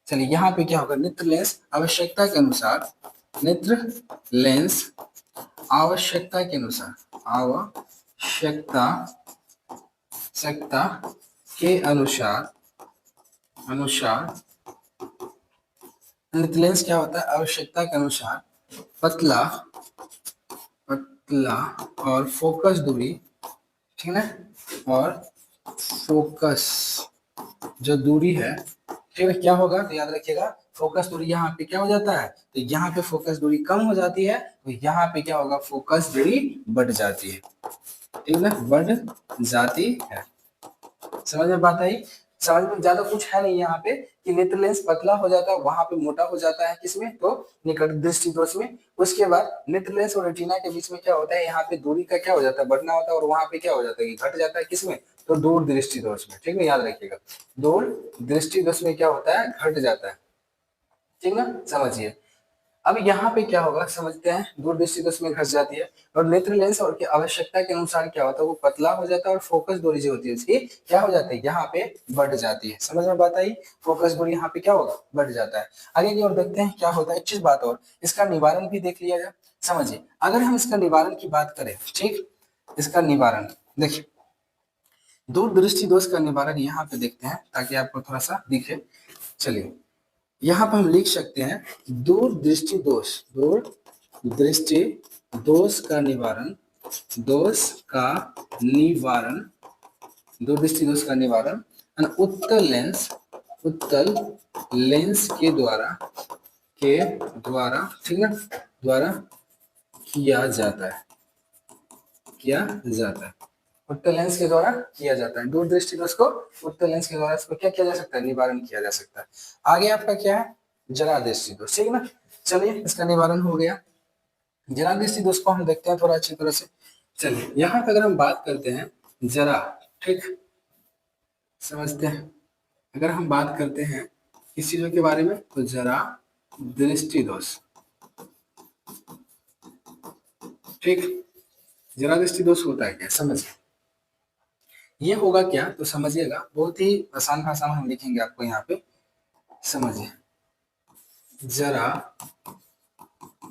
चलिए यहाँ पे क्या होगा, नेत्र लेंस आवश्यकता के अनुसार, नेत्र लेंस आवश्यकता के अनुसार, आवश्यकता के अनुसार, नेत्र लेंस क्या होता है, आवश्यकता के अनुसार पतला, पतला और फोकस दूरी, ठीक है, और फोकस जो दूरी है, ठीक है, क्या होगा, तो याद रखिएगा, फोकस दूरी यहाँ पे क्या हो जाता है, तो यहाँ पे फोकस दूरी कम हो जाती है, तो यहाँ पे क्या होगा, फोकस दूरी बढ़ जाती है, ठीक है, बढ़ जाती है। समझ में बात आई? समझ में ज्यादा कुछ है नहीं यहाँ पे कि नेत्र लेंस पतला हो जाता है, वहां पे मोटा हो जाता है, किसमें, तो निकट दृष्टि दोष में। उसके बाद नेत्र लेंस और रेटिना के बीच में क्या होता है, यहाँ पे दूरी का क्या हो जाता है, बढ़ना होता है, और वहां पे क्या हो जाता है, घट जाता है, किसमें, तो दूर दृष्टि दोष में, ठीक है, याद रखिएगा, दूर दृष्टि दोष में क्या होता है, घट जाता है, ठीक ना, समझिए। अब यहाँ पे क्या होगा समझते हैं, दूरदृष्टि दोष में घट जाती है, और नेत्र लेंस और की आवश्यकता के अनुसार क्या होता है, वो पतला हो जाता है, और फोकस दूरी जो होती है उसकी क्या हो जाती है, यहाँ पे बढ़ जाती है। समझ में बात आई? फोकस दूरी यहाँ पे क्या होगा, बढ़ जाता है। आगे की ओर देखते हैं क्या होता है, एक चीज बात और, इसका निवारण भी देख लिया जाए। समझिए, अगर हम इसका निवारण की बात करें, ठीक, इसका निवारण देखिए, दूरदृष्टि दोष का निवारण यहाँ पे देखते हैं ताकि आपको थोड़ा सा दिखे। चलिए, यहाँ पर हम लिख सकते हैं दूरदृष्टि दोष, दूरदृष्टि दोष का निवारण, दोष का निवारण, दूरदृष्टि दोष का निवारण उत्तल लेंस, उत्तल लेंस के द्वारा ठीक है, द्वारा किया जाता है, किया जाता है, उत्तल लेंस के द्वारा किया जाता है। दूरदृष्टि दोष को उत्तल लेंस के द्वारा इसको क्या किया जा सकता है, निवारण किया जा सकता है। आगे आपका क्या है, जरा दृष्टि दोष, ठीक है ना। चलिए, इसका निवारण हो गया। जरा दृष्टि दोष को हम देखते हैं थोड़ा अच्छी तरह से। चलिए, यहाँ पे अगर हम बात करते हैं जरा, ठीक, समझते हैं, अगर हम बात करते हैं किस चीजों के बारे में, तो जरा दृष्टि दोष, ठीक, जरा दृष्टि दोष होता है क्या, समझिए, ये होगा क्या, तो समझिएगा, बहुत ही आसान भाषा में हम लिखेंगे आपको यहाँ पे, समझिए, जरा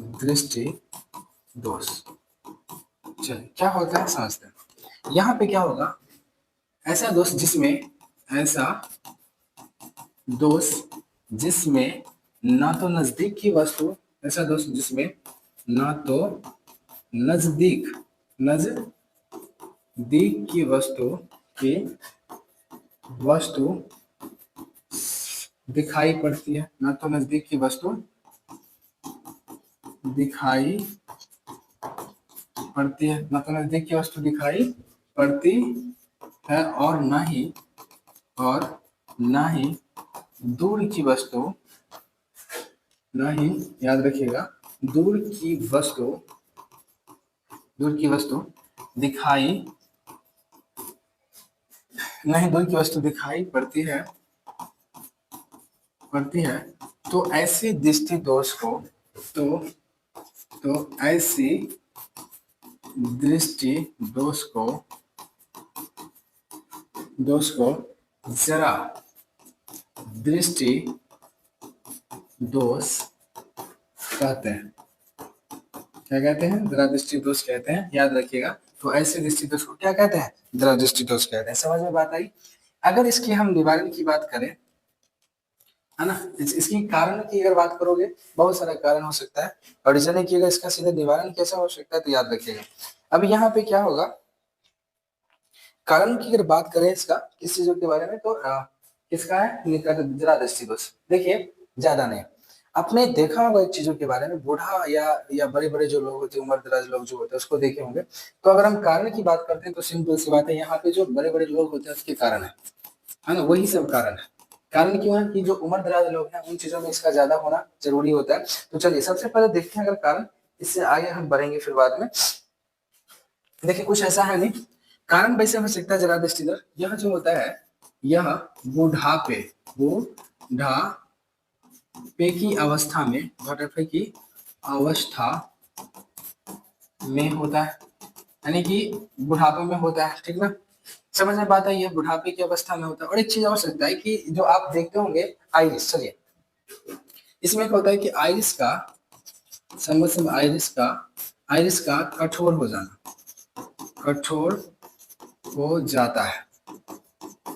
दृष्टि दोष। चलिए, क्या होता है समझते हैं। यहाँ पे क्या होगा, ऐसा दोष जिसमें, ऐसा दोष जिसमें ना तो नजदीक की वस्तु, ऐसा दोष जिसमें ना तो नजदीक की वस्तु दिखाई पड़ती है, ना तो नजदीक की वस्तु दिखाई पड़ती है, ना तो नजदीक की वस्तु दिखाई पड़ती है, और ना ही दूर की वस्तु, ना ही, याद रखिएगा, दूर की वस्तु दिखाई, नहीं दूर की वस्तु दिखाई पड़ती है, तो ऐसी दृष्टि दोष को, तो ऐसी दृष्टि दोष को जरा दृष्टि दोष कहते हैं। क्या कहते हैं, जरा दृष्टि दोष कहते हैं, याद रखिएगा। तो ऐसे दृष्टि दोष को क्या कहते हैं, जरा दृष्टि दोष कहते हैं। समझ में बात आई? अगर इसकी हम निवारण की बात करें, है ना, इसकी कारण की अगर बात करोगे, बहुत सारा कारण हो सकता है, और रीजन की अगर इसका सीधे निवारण कैसा हो सकता है, तो याद रखिएगा। अब यहाँ पे क्या होगा, कारण की अगर बात करें इसका, किस चीजों के बारे में, तो किसका है, जरा दृष्टि दोष। देखिए, ज्यादा नहीं, आपने देखा होगा एक चीजों के बारे में, बूढ़ा या बड़े बड़े जो लोग होते हैं, उम्र दराज लोग जो होते हैं, उसको देखे होंगे। तो अगर हम कारण की बात करते हैं, तो सिंपल सी बात है, यहाँ पे जो बड़े बड़े लोग होते हैं उसके कारण है ना, वही सब कारण है। कारण क्यों है, कि जो उम्र दराज लोग हैं उन चीजों में इसका ज्यादा होना जरूरी होता है। तो चलिए, सबसे पहले देखते हैं अगर कारण, इससे आगे हम बढ़ेंगे फिर बाद में। देखिए, कुछ ऐसा है नहीं, कारण वैसे हो सकता है जरा दृष्टि दोष, यह जो होता है, यह बुढ़ापे की अवस्था में, बुढ़ापे की अवस्था में होता है, यानी कि बुढ़ापे में होता है, ठीक ना। समझ में बात आई है, बुढ़ापे की अवस्था में होता है। और एक चीज हो सकता है कि जो आप देखते होंगे आइरिस, चलिए, इसमें क्या होता है कि आइरिस का कठोर हो जाना, कठोर हो जाता है।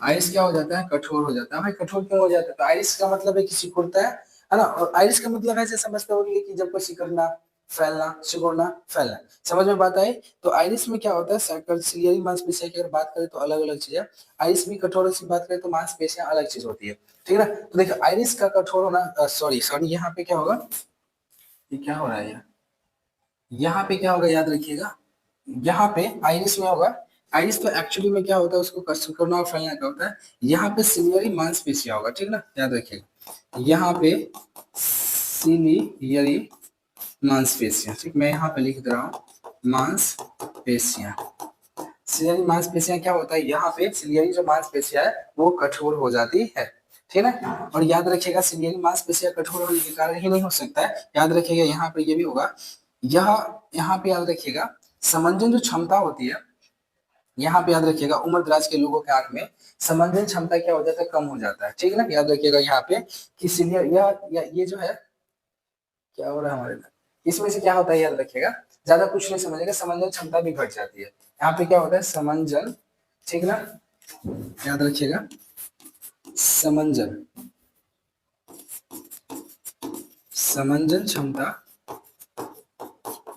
आइरिस क्या हो जाता है, कठोर हो जाता है। भाई कठोर क्यों हो जाता है, तो आइरिस का मतलब है कि सिकुड़ता है ना, और आइरिस का मतलब ऐसे समझते होंगे कि जब कोई सिकुड़ना, फैलना, सिकुड़ना, फैलना। समझ में बात आई? तो आइरिस में क्या होता है, सिलियरी मांसपेशियां की अगर बात करें तो अलग अलग चीज है, आइरिस भी कठोर की बात करें तो मांसपेशियां अलग चीज होती है, ठीक है ना। तो देखो आइरिस का कठोर होना, सॉरी सॉरी यहाँ पे क्या होगा, ये क्या हो रहा है, यहाँ पे क्या होगा याद रखिएगा, यहाँ पे आइरिस में होगा, आइरिस तो एक्चुअली में क्या होता है, उसको सिकुड़ना और फैलना का होता है, यहाँ पे सिलियरी मांसपेशियां होगा, ठीक ना, याद रखिएगा, यहाँ पे सिलियरी मांसपेशियां, ठीक, मैं यहाँ पे लिख दे रहा हूँ मांसपेशियां। सिलियरी मांसपेशियां क्या होता है, यहाँ पे सिलियरी जो मांसपेशियां है वो कठोर हो जाती है, ठीक है ना। और याद रखिएगा सिलियरी मांसपेशियां कठोर होने के कारण ही नहीं हो सकता है, याद रखिएगा यहाँ पे ये भी होगा, यहाँ पे याद रखिएगा समंजन जो क्षमता होती है, यहाँ पे याद रखिएगा उम्र दराज के लोगों के आंख में समंजन क्षमता क्या हो जाता है, कम हो जाता है, ठीक है ना। याद रखिएगा यहाँ पे कि सिलियर या ये जो है क्या हो रहा है हमारे अंदर, इसमें से क्या होता है याद रखिएगा, ज्यादा कुछ नहीं समझेगा, समंजन क्षमता भी घट जाती है, यहाँ पे क्या होता है समंजन, ठीक ना, याद रखिएगा समंजन, समंजन क्षमता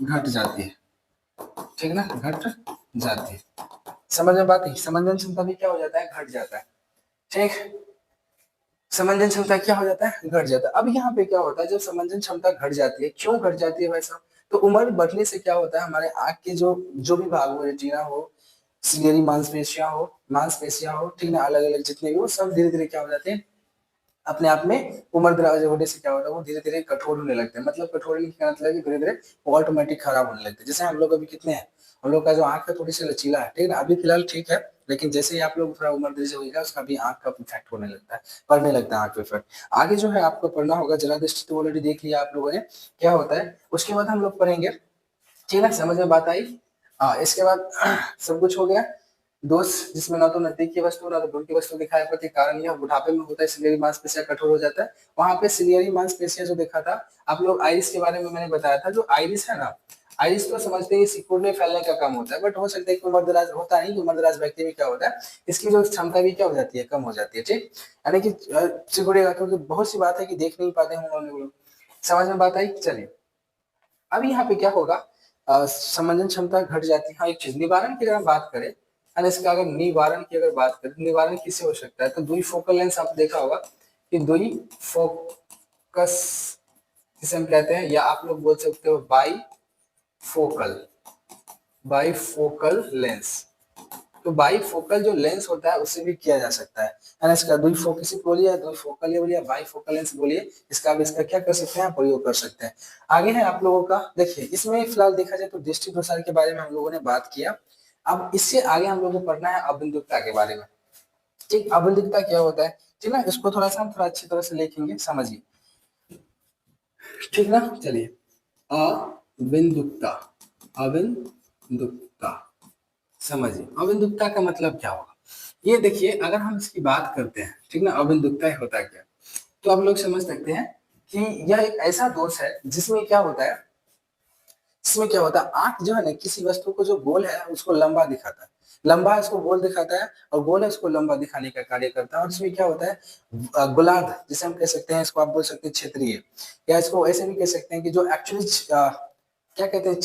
घट जाती है, ठीक ना, घट जाती है। समझ में बात है, समंजन क्षमता भी क्या हो जाता है, घट जाता है, ठीक। समंजन क्षमता क्या हो जाता है, घट जाता है। अब यहाँ पे क्या होता है, जब समंजन क्षमता घट जाती है, क्यों घट जाती है भाई साहब, तो उम्र बढ़ने से क्या होता है, हमारे आंख के जो भी भाग हो, रेटिना हो, सिलियरी मांसपेशियां हो, ठीक ना, अलग अलग जितने भी हो सब धीरे धीरे क्या हो जाते हैं, अपने आप में उम्र दराज होने से क्या होता है, वो धीरे धीरे कठोर होने लगते हैं, मतलब कठोर होने का मतलब है धीरे धीरे वो ऑटोमेटिक खराब होने लगते हैं। जैसे हम लोग अभी कितने हैं, हम लोग का जो आंख है थोड़ी सी लचीला है, ठीक है ना, अभी फिलहाल ठीक है, लेकिन जैसे ही आप लोग थोड़ा उम्र दराज होगा उसका भी आंख का इफेक्ट होने लगता है, पड़ने लगता है आंख पे इफेक्ट। आगे जो है आपको पढ़ना होगा, जला दृष्टि तो ऑलरेडी देख लिया आप लोगों ने क्या होता है, उसके बाद हम लोग पढ़ेंगे, ठीक है, समझ में बात आई। हाँ, इसके बाद सब कुछ हो गया। दोष जिसमें ना तो नजदीक की वस्तु ना तो दूर की वस्तु दिखाई पड़ती, कारण यह बुढ़ापे में होता है, सिलियरी मांसपेशियां कठोर हो जाता है। वहां पे सिलियरी मांसपेशियां जो देखा था आप लोग, आइरिस के बारे में मैंने बताया था, जो आइरिस है ना, आइरिस तो समझते हैं सिकुड़ने फैलने का काम होता है, बट हो सकता है कि उम्रदराज होता नहीं, उम्रदराज व्यक्ति में क्या होता है, इसकी जो क्षमता भी क्या हो जाती है, कम हो जाती है, ठीक, यानी कि सिकुड़ेगा, क्योंकि बहुत सी बात है कि देख नहीं पाते हैं हम लोग। समझ में बात आई, चलिए अब यहाँ पे क्या होगा, समंजन क्षमता घट जाती है। हाँ, एक चीज निवारण की अगर हम बात करें, और इसका अगर निवारण की अगर बात करें, निवारण किससे हो सकता है, तो दुई फोकल लेंस आप देखा होगा कि दुई फोकस जिसे हम कहते हैं, या आप लोग बोल सकते हो बाई फोकल लेंस। तो बाई फोकल जो लेंस होता है उससे भी किया जा सकता है ना, इसका दुई फोकस बोलिए, दुई फोकल बोलिए, बाई फोकल लेंस बोलिए, इसका भी इसका क्या कर सकते हैं, प्रयोग कर सकते हैं। आगे है आप लोगों का, देखिए इसमें फिलहाल देखा जाए तो दृष्टि प्रसार के बारे में हम लोगों ने बात किया। अब इससे आगे हम लोगों को पढ़ना है अबिंदुकता के बारे में, ठीक, अबिंदुकता क्या होता है, ठीक ना, इसको थोड़ा सा हम थोड़ा अच्छी तरह से लिखेंगे, समझिए, ठीक ना, चलिए अबिंदुकता, अबिंदुकता समझिए, अबिंदुकता का मतलब क्या होगा, ये देखिए अगर हम इसकी बात करते हैं, ठीक ना, अबिंदुकता होता क्या, तो आप लोग समझ सकते हैं कि यह एक ऐसा दोष है जिसमें क्या होता है, इसमें क्या होता है, आंख जो है ना किसी वस्तु को जो गोल है उसको लंबा दिखाता है, लंबा है उसको गोल दिखाता है, और गोल है उसको लंबा दिखाने का कार्य करता है। और इसमें क्या होता है, गोलार्ध जिसे हम कह सकते हैं, इसको आप बोल सकते हैं क्षेत्रीय, या इसको ऐसे भी कह सकते हैं कि जो एक्चुअली क्या कहते हैं,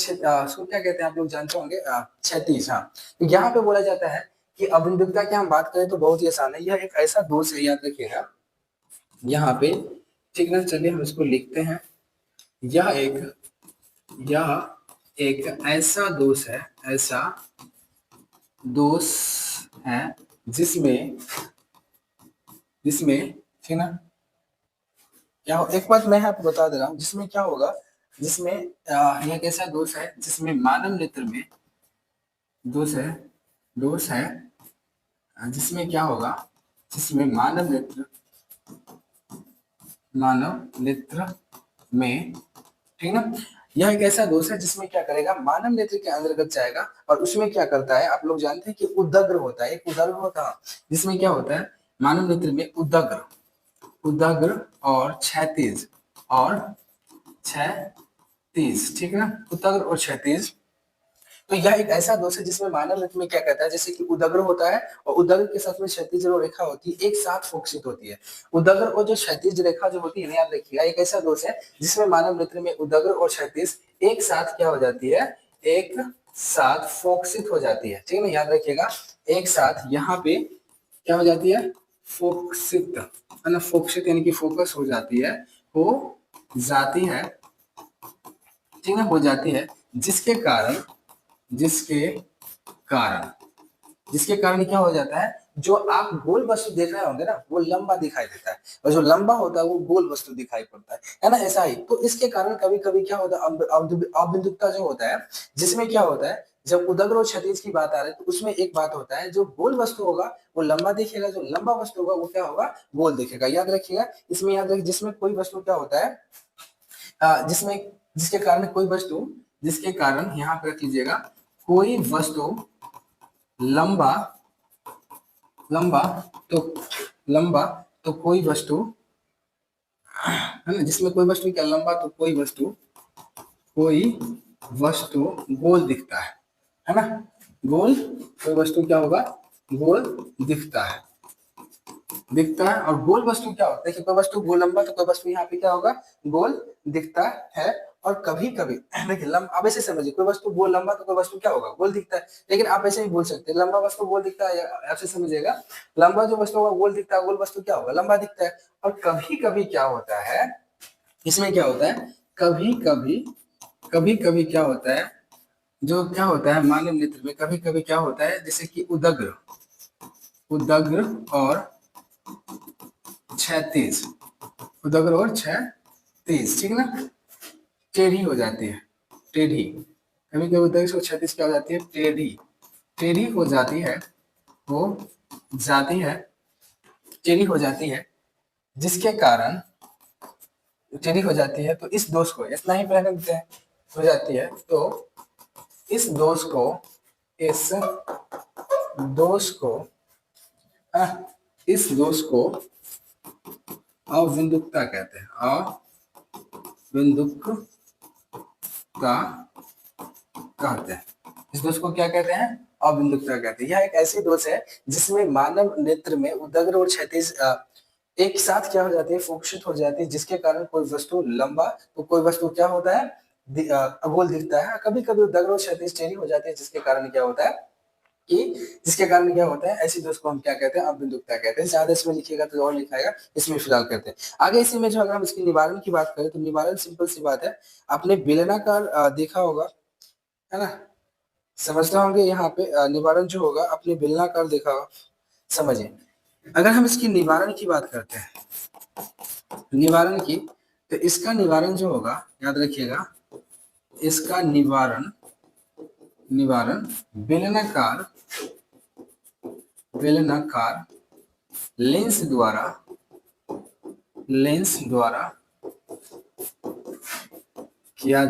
उसको क्या कहते हैं आप लोग जानते होंगे, क्षैतिज। हाँ, तो यहाँ पे बोला जाता है कि अबिंदुकता की हम बात करें तो बहुत ही आसान है, यह एक ऐसा दोष है, याद रखिएगा यहाँ पे, ठीक ना, चलिए हम इसको लिखते हैं, यह एक ऐसा दोष है, ऐसा दोष है जिसमें जिसमें ठीक ना, क्या एक बात मैं आपको बता दे रहा हूँ, जिसमें क्या होगा, जिसमें यह एक ऐसा दोष है जिसमें मानव नेत्र में दोष है जिसमें क्या होगा, जिसमें मानव नेत्र में, ठीक ना, यह एक ऐसा दोष है जिसमें क्या करेगा, मानव नेत्र के अंतर्गत जाएगा और उसमें क्या करता है, आप लोग जानते हैं कि उदग्र होता है, एक उदग्र होता है, जिसमें क्या होता है, मानव नेत्र में उदग्र और क्षैतिज, ठीक है ना, उदग्र और क्षैतिज तो यह एक ऐसा दोष है जिसमें मानव नृत्य में क्या कहता है, जैसे कि उदग्र होता है और उदग्र के साथ में क्षैतिज रेखा होती है, एक साथ फोकसित होती है। उदग्र और जो क्षैतिज रेखा जो होती है, याद रखिएगा, एक ऐसा दोष है जिसमें मानव नृत्य में उदग्र और क्षैतिज एक साथ क्या हो जाती है, एक साथ फोकसित हो जाती है। ठीक है ना, याद रखिएगा, एक साथ यहाँ पे क्या हो जाती है, फोकसित, है ना, फोकसित यानी कि फोकस हो जाती है, हो जाती है, ठीक है, हो जाती है, जिसके कारण जिसके कारण जिसके कारण क्या हो जाता है, जो आप गोल वस्तु देख रहे होंगे ना, वो लंबा दिखाई देता है, और जो लंबा होता है वो गोल वस्तु दिखाई पड़ता है ना, ऐसा ही। तो इसके कारण कभी कभी क्या होता है, अबिंदुकता जो होता है, जिसमें क्या होता है, जब उदग्र और क्षैतिज की बात आ रही है तो उसमें एक बात होता है, जो गोल वस्तु होगा वो लंबा दिखेगा, जो लंबा वस्तु होगा वो क्या होगा, गोल दिखेगा। याद रखिएगा, इसमें याद रखिए, जिसमें कोई वस्तु क्या होता है, जिसमें जिसके कारण कोई वस्तु, जिसके कारण यहाँ पे रख लीजिएगा, कोई वस्तु लंबा लंबा तो लंबा तो कोई वस्तु, है ना, जिसमें कोई वस्तु क्या लंबा तो कोई वस्तु गोल दिखता है ना, गोल, कोई वस्तु क्या होगा, गोल दिखता है। और गोल वस्तु क्या होता है, देखिए कोई वस्तु गोल लंबा तो कोई वस्तु यहाँ पे क्या होगा, गोल दिखता है। और कभी कभी देखिए अब ऐसे समझिए, कोई वस्तु गोल लंबा तो कोई वस्तु क्या होगा, गोल दिखता है, लेकिन आप ऐसे ही बोल सकते हैं, लंबा वस्तु गोल दिखता है, ऐसे समझिएगा, लंबा जो वस्तु होगा गोल दिखता है, गोल वस्तु क्या होगा, लंबा दिखता है। और कभी कभी क्या होता है, इसमें क्या होता है, कभी कभी क्या होता है, जो क्या होता है मानव नेत्र में, कभी कभी क्या होता है, जैसे कि उदग्र और क्षैतिज, उदग्र और क्षैतिज, ठीक ना, टेढ़ी हो जाती है, टेढ़ी, कभी कभी उदग्र और क्षैतिज क्या हो जाती है, टेढ़ी हो जाती है, टेढ़ी हो जाती है, जिसके कारण टेढ़ी हो जाती है। तो इस दोष को इतना ही पहले देते हैं, हो जाती है, तो इस दोष को अविंदुकता कहते हैं, अविंदुकता कहते हैं। इस दोष को क्या कहते हैं, अविंदुकता कहते हैं। यह एक ऐसी दोष है जिसमें मानव नेत्र में उदग्र और क्षैतिज एक साथ क्या हो जाती है, फोकसित हो जाती है, जिसके कारण कोई वस्तु लंबा तो कोई वस्तु क्या होता है, गोल दिखता है। कभी कभी उदग्र और क्षैतिज टेढ़ी हो जाती है, जिसके कारण क्या होता है ऐसी दोष को हम क्या कहते हैं, अविंदुकता कहते हैं। ज्यादा इसमें लिखिएगा तो और लिखाएगा, इसमें फिलहाल करते हैं आगे। इसी में जो अगर हम इसके निवारण की बात करें तो निवारण सिंपल सी बात है, आपने बेलनाकार देखा होगा, है ना, समझते होंगे। यहाँ पे निवारण जो होगा आपने बेलनाकार देखा होगा, समझिए। अगर हम इसकी निवारण की बात करते हैं, निवारण की, तो इसका निवारण जो होगा, याद रखिएगा, इसका निवारण बेलनाकार लेंस द्वारा किया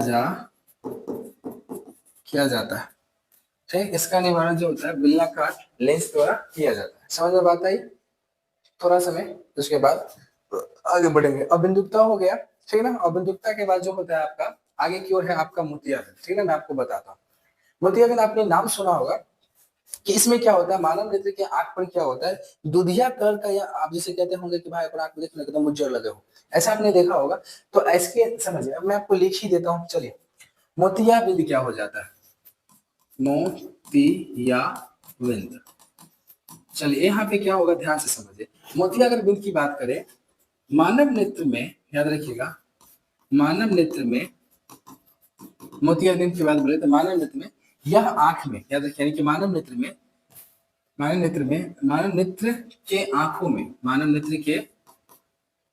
जाता है। ठीक, इसका निवारण जो होता है बेलनाकार लेंस द्वारा किया जाता है। समझ में बात आई? थोड़ा समय, उसके बाद आगे बढ़ेंगे। अबिंदुकता हो गया, ठीक है ना। अबिंदुकता के बाद जो होता है आपका आगे की ओर है आपका मोतियाबिंद, ठीक है, मैं आपको बताता हूँ। मोतियाबिंद आपने नाम सुना होगा कि इसमें क्या होता है, मानव नेत्र के आंख पर क्या होता है, दुधिया कलर का, या आप जिसे कहते होंगे कि भाई आंख देखने एकदम उज्जवल लगे हो, ऐसा आपने देखा होगा। तो ऐसे समझिए, मैं आपको लिख ही देता हूँ, चलिए। मोतियाबिंद क्या हो जाता है, मोतियाबिंद, चलिए यहाँ पे क्या होगा, ध्यान से समझिए। मोतियाबिंद की बात करें, मानव नेत्र में, याद रखिएगा, मानव नेत्र में मोतियाबिंद की बात बोले तो मानव नेत्र में यह आंख में, याद रखिए, कि मानव नेत्र के आंखों में, मानव नेत्र के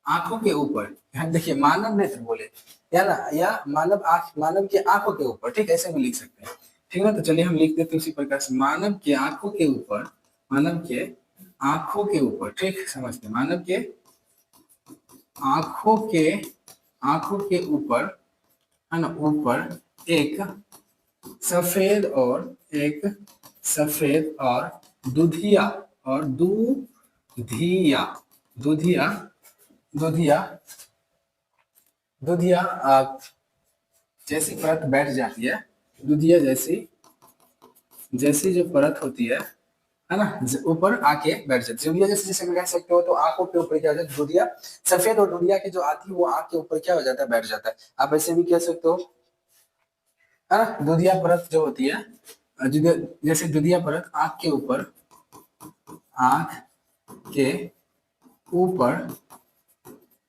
आंखों के ऊपर, देखिए मानव नेत्र बोले या ना, या मानव के आंखों के ऊपर, ठीक, ऐसे भी लिख सकते हैं, ठीक है ना। तो चलिए हम लिख देते हैं उसी प्रकार से, मानव के आंखों के ऊपर, ठीक, समझते हैं, मानव के आंखों के ऊपर, है ना, ऊपर एक सफेद और दुधिया जैसी परत बैठ जाती है, दुधिया जैसी जैसी जो परत होती है ना, ऊपर आके बैठ जाती है। दुधिया जैसे कह सकते हो, तो आंखों के ऊपर क्या हो जाता है, दुधिया सफेद और दुधिया की जो आती है वो आंख के ऊपर क्या हो जाता है, बैठ जाता है। आप ऐसे भी कह सकते हो, है ना। दुधिया परत जो होती है, जैसे दुधिया परत आंख के ऊपर, आंख के ऊपर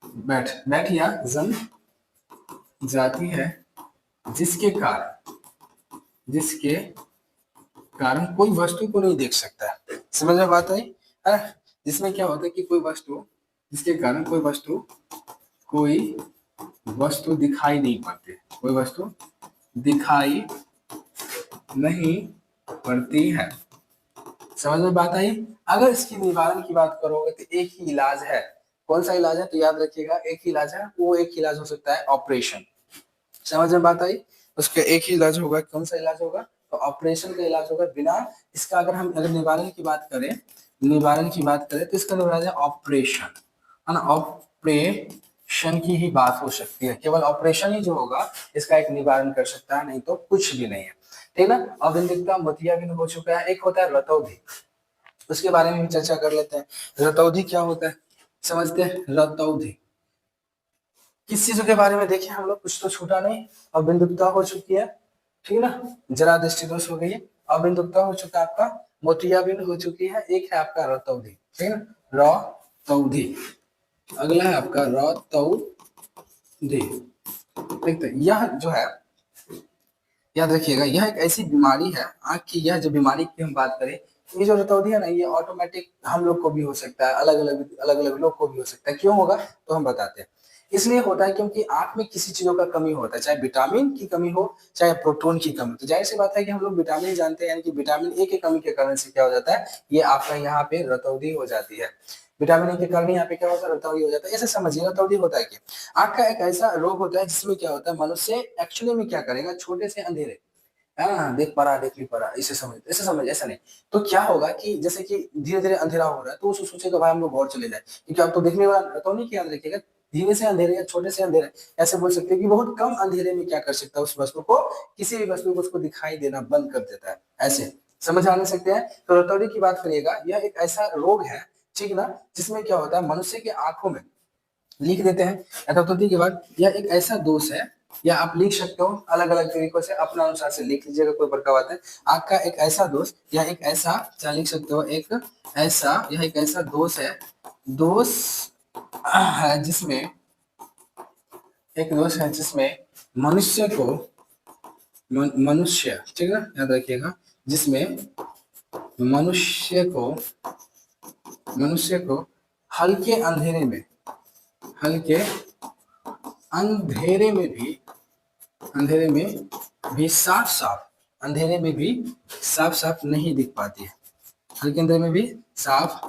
बैठ बैठ या जम जाती है, जिसके कारण जिसके कारण कोई वस्तु को नहीं देख सकता है। समझ में बात आई, है ना। जिसमें क्या होता है कि कोई वस्तु, जिसके कारण कोई वस्तु दिखाई नहीं पड़ती, कोई वस्तु दिखाई नहीं पड़ती है। समझ में बात आई। अगर इसकी निवारण की बात करोगे तो एक ही इलाज है। कौन सा इलाज है, तो याद रखिएगा एक ही इलाज है, वो एक ही इलाज हो सकता है ऑपरेशन। समझ में बात आई। उसका एक ही इलाज होगा, कौन सा इलाज होगा, तो ऑपरेशन का इलाज होगा। बिना इसका अगर निवारण की बात करें, तो इसका निवारण है ऑपरेशन, है ना। ऑपरेशन की ही बात हो सकती है, केवल ऑपरेशन ही जो होगा इसका एक निवारण कर सकता है, नहीं तो कुछ भी नहीं है, ठीक ना। अब देखता मोतियाबिंद हो चुका है। एक होता है रतौंधी, उसके बारे में भी चर्चा कर लेते हैं। रतौंधी क्या होता है, समझते हैं। रतौंधी किस चीजों के बारे में देखें हम लोग, कुछ तो छूटा नहीं। अबिंदुकता हो चुकी है, ठीक है ना। जरा दृष्टि दोष हो गई है, अबिंदुकता हो चुका है आपका, मोतियाबिंद हो चुकी है, एक है आपका रतौंधी, ठीक है ना। रतौंधी, अगला है आपका रतौंधी। देखते यह जो है, याद रखिएगा, यह एक ऐसी बीमारी है आंख की। यह जो बीमारी की हम बात करें, ये जो रतौंधी है ना, ये ऑटोमेटिक हम लोग को भी हो सकता है, अलग अलग लोग को भी हो सकता है। क्यों होगा, तो हम बताते हैं। इसलिए होता है क्योंकि आंख में किसी चीजों का कमी होता है, चाहे विटामिन की कमी हो, चाहे प्रोटीन की कमी। तो जाहिर सी बात है कि हम लोग विटामिन जानते हैं, यानी कि विटामिन ए की कमी के कारण से क्या हो जाता है, ये आपका यहाँ पे रतौंधी हो जाती है। विटामिन ए के कारण यहाँ पे क्या होता है, रतौंधी हो जाता है। ऐसे समझिए रतौंधी होता है क्या, आंख का एक ऐसा रोग होता है जिसमें क्या होता है, मनुष्य एक्चुअली में क्या करेगा, छोटे से अंधेरे, हाँ देख पा रहा, देख नहीं पा रहा, ऐसे समझ ऐसा नहीं। तो क्या होगा कि जैसे कि धीरे धीरे अंधेरा हो रहा है, तो उसको सोचेगा भाई हम लोग और चले जाए, क्योंकि आप तो देखने वाला तो नहीं, याद रखिएगा। धीरे से अंधेरे या छोटे से अंधेरे, ऐसे बोल सकते हैं कि बहुत कम अंधेरे में क्या कर सकता है, उस वस्तु को, किसी भी वस्तु को उसको दिखाई देना बंद कर देता है। ऐसे समझ आने सकते हैं। तो रतौंधी की बात करिएगा, यह एक ऐसा रोग है, ठीक ना, जिसमें क्या होता है, मनुष्य की आंखों में, लिख देते हैं रतौंधी के बाद, यह एक ऐसा दोष है, या आप लिख सकते हो अलग अलग तरीकों से, अपना अनुसार से लिख लीजिएगा, कोई बड़का बात है। आंख का एक ऐसा दोष, या एक ऐसा, क्या लिख सकते हो, यह एक ऐसा दोष है जिसमें, एक दोष है जिसमें मनुष्य को, मनुष्य, ठीक है ना, याद रखिएगा, जिसमें मनुष्य को हल्के अंधेरे में भी साफ साफ नहीं दिख पाती है। हल्के अंधेरे में भी साफ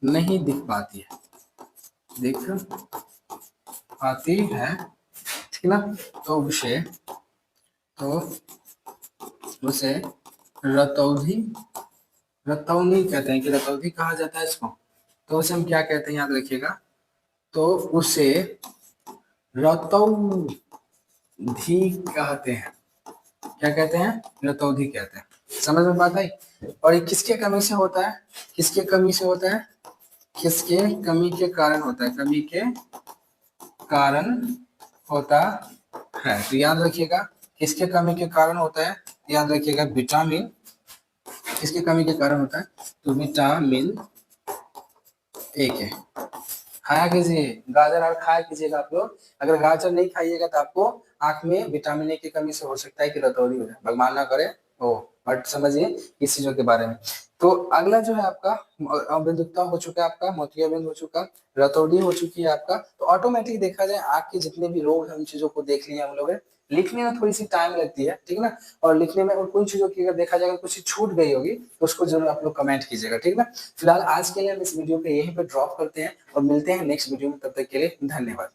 नहीं दिख पाती है, ठीक ना। तो उसे रतौंधी कहते हैं, कि रतौंधी कहा जाता है इसको। तो उसे हम क्या कहते हैं, याद रखिएगा, तो उसे रतौंधी कहते हैं। क्या कहते हैं, रतौंधी कहते हैं। समझ में बात आई। और ये किसके कमी से होता है, किसके कमी के कारण होता है, तो याद रखिएगा, किसके कमी के कारण होता है, याद रखिएगा, विटामिन, किसके कमी के कारण होता है, तो विटामिन ए के। खाया कीजिए, गाजर और खाया कीजिएगा आप लोग। अगर गाजर नहीं खाइएगा तो आपको आंख में विटामिन ए की कमी से हो सकता है कि रतौंधी हो जाए, भगवान ना करे हो। बट समझिए इस चीजों के बारे में। तो अगला जो है आपका, अबिंदुकता हो चुका है आपका, मोतियाबिंद हो चुका, रतौंधी हो चुकी है आपका। तो ऑटोमेटिक देखा जाए आंख के जितने भी रोग हैं, उन चीजों को देख लिया हम लोग। लिखने में थोड़ी सी टाइम लगती है, ठीक ना। और लिखने में, और कुछ चीजों की अगर देखा जाएगा कुछ छूट गई होगी, तो उसको जरूर आप लोग कमेंट कीजिएगा, ठीक ना। फिलहाल आज के लिए हम इस वीडियो को यहीं पे ड्रॉप करते हैं और मिलते हैं नेक्स्ट वीडियो में। तब तक के लिए धन्यवाद।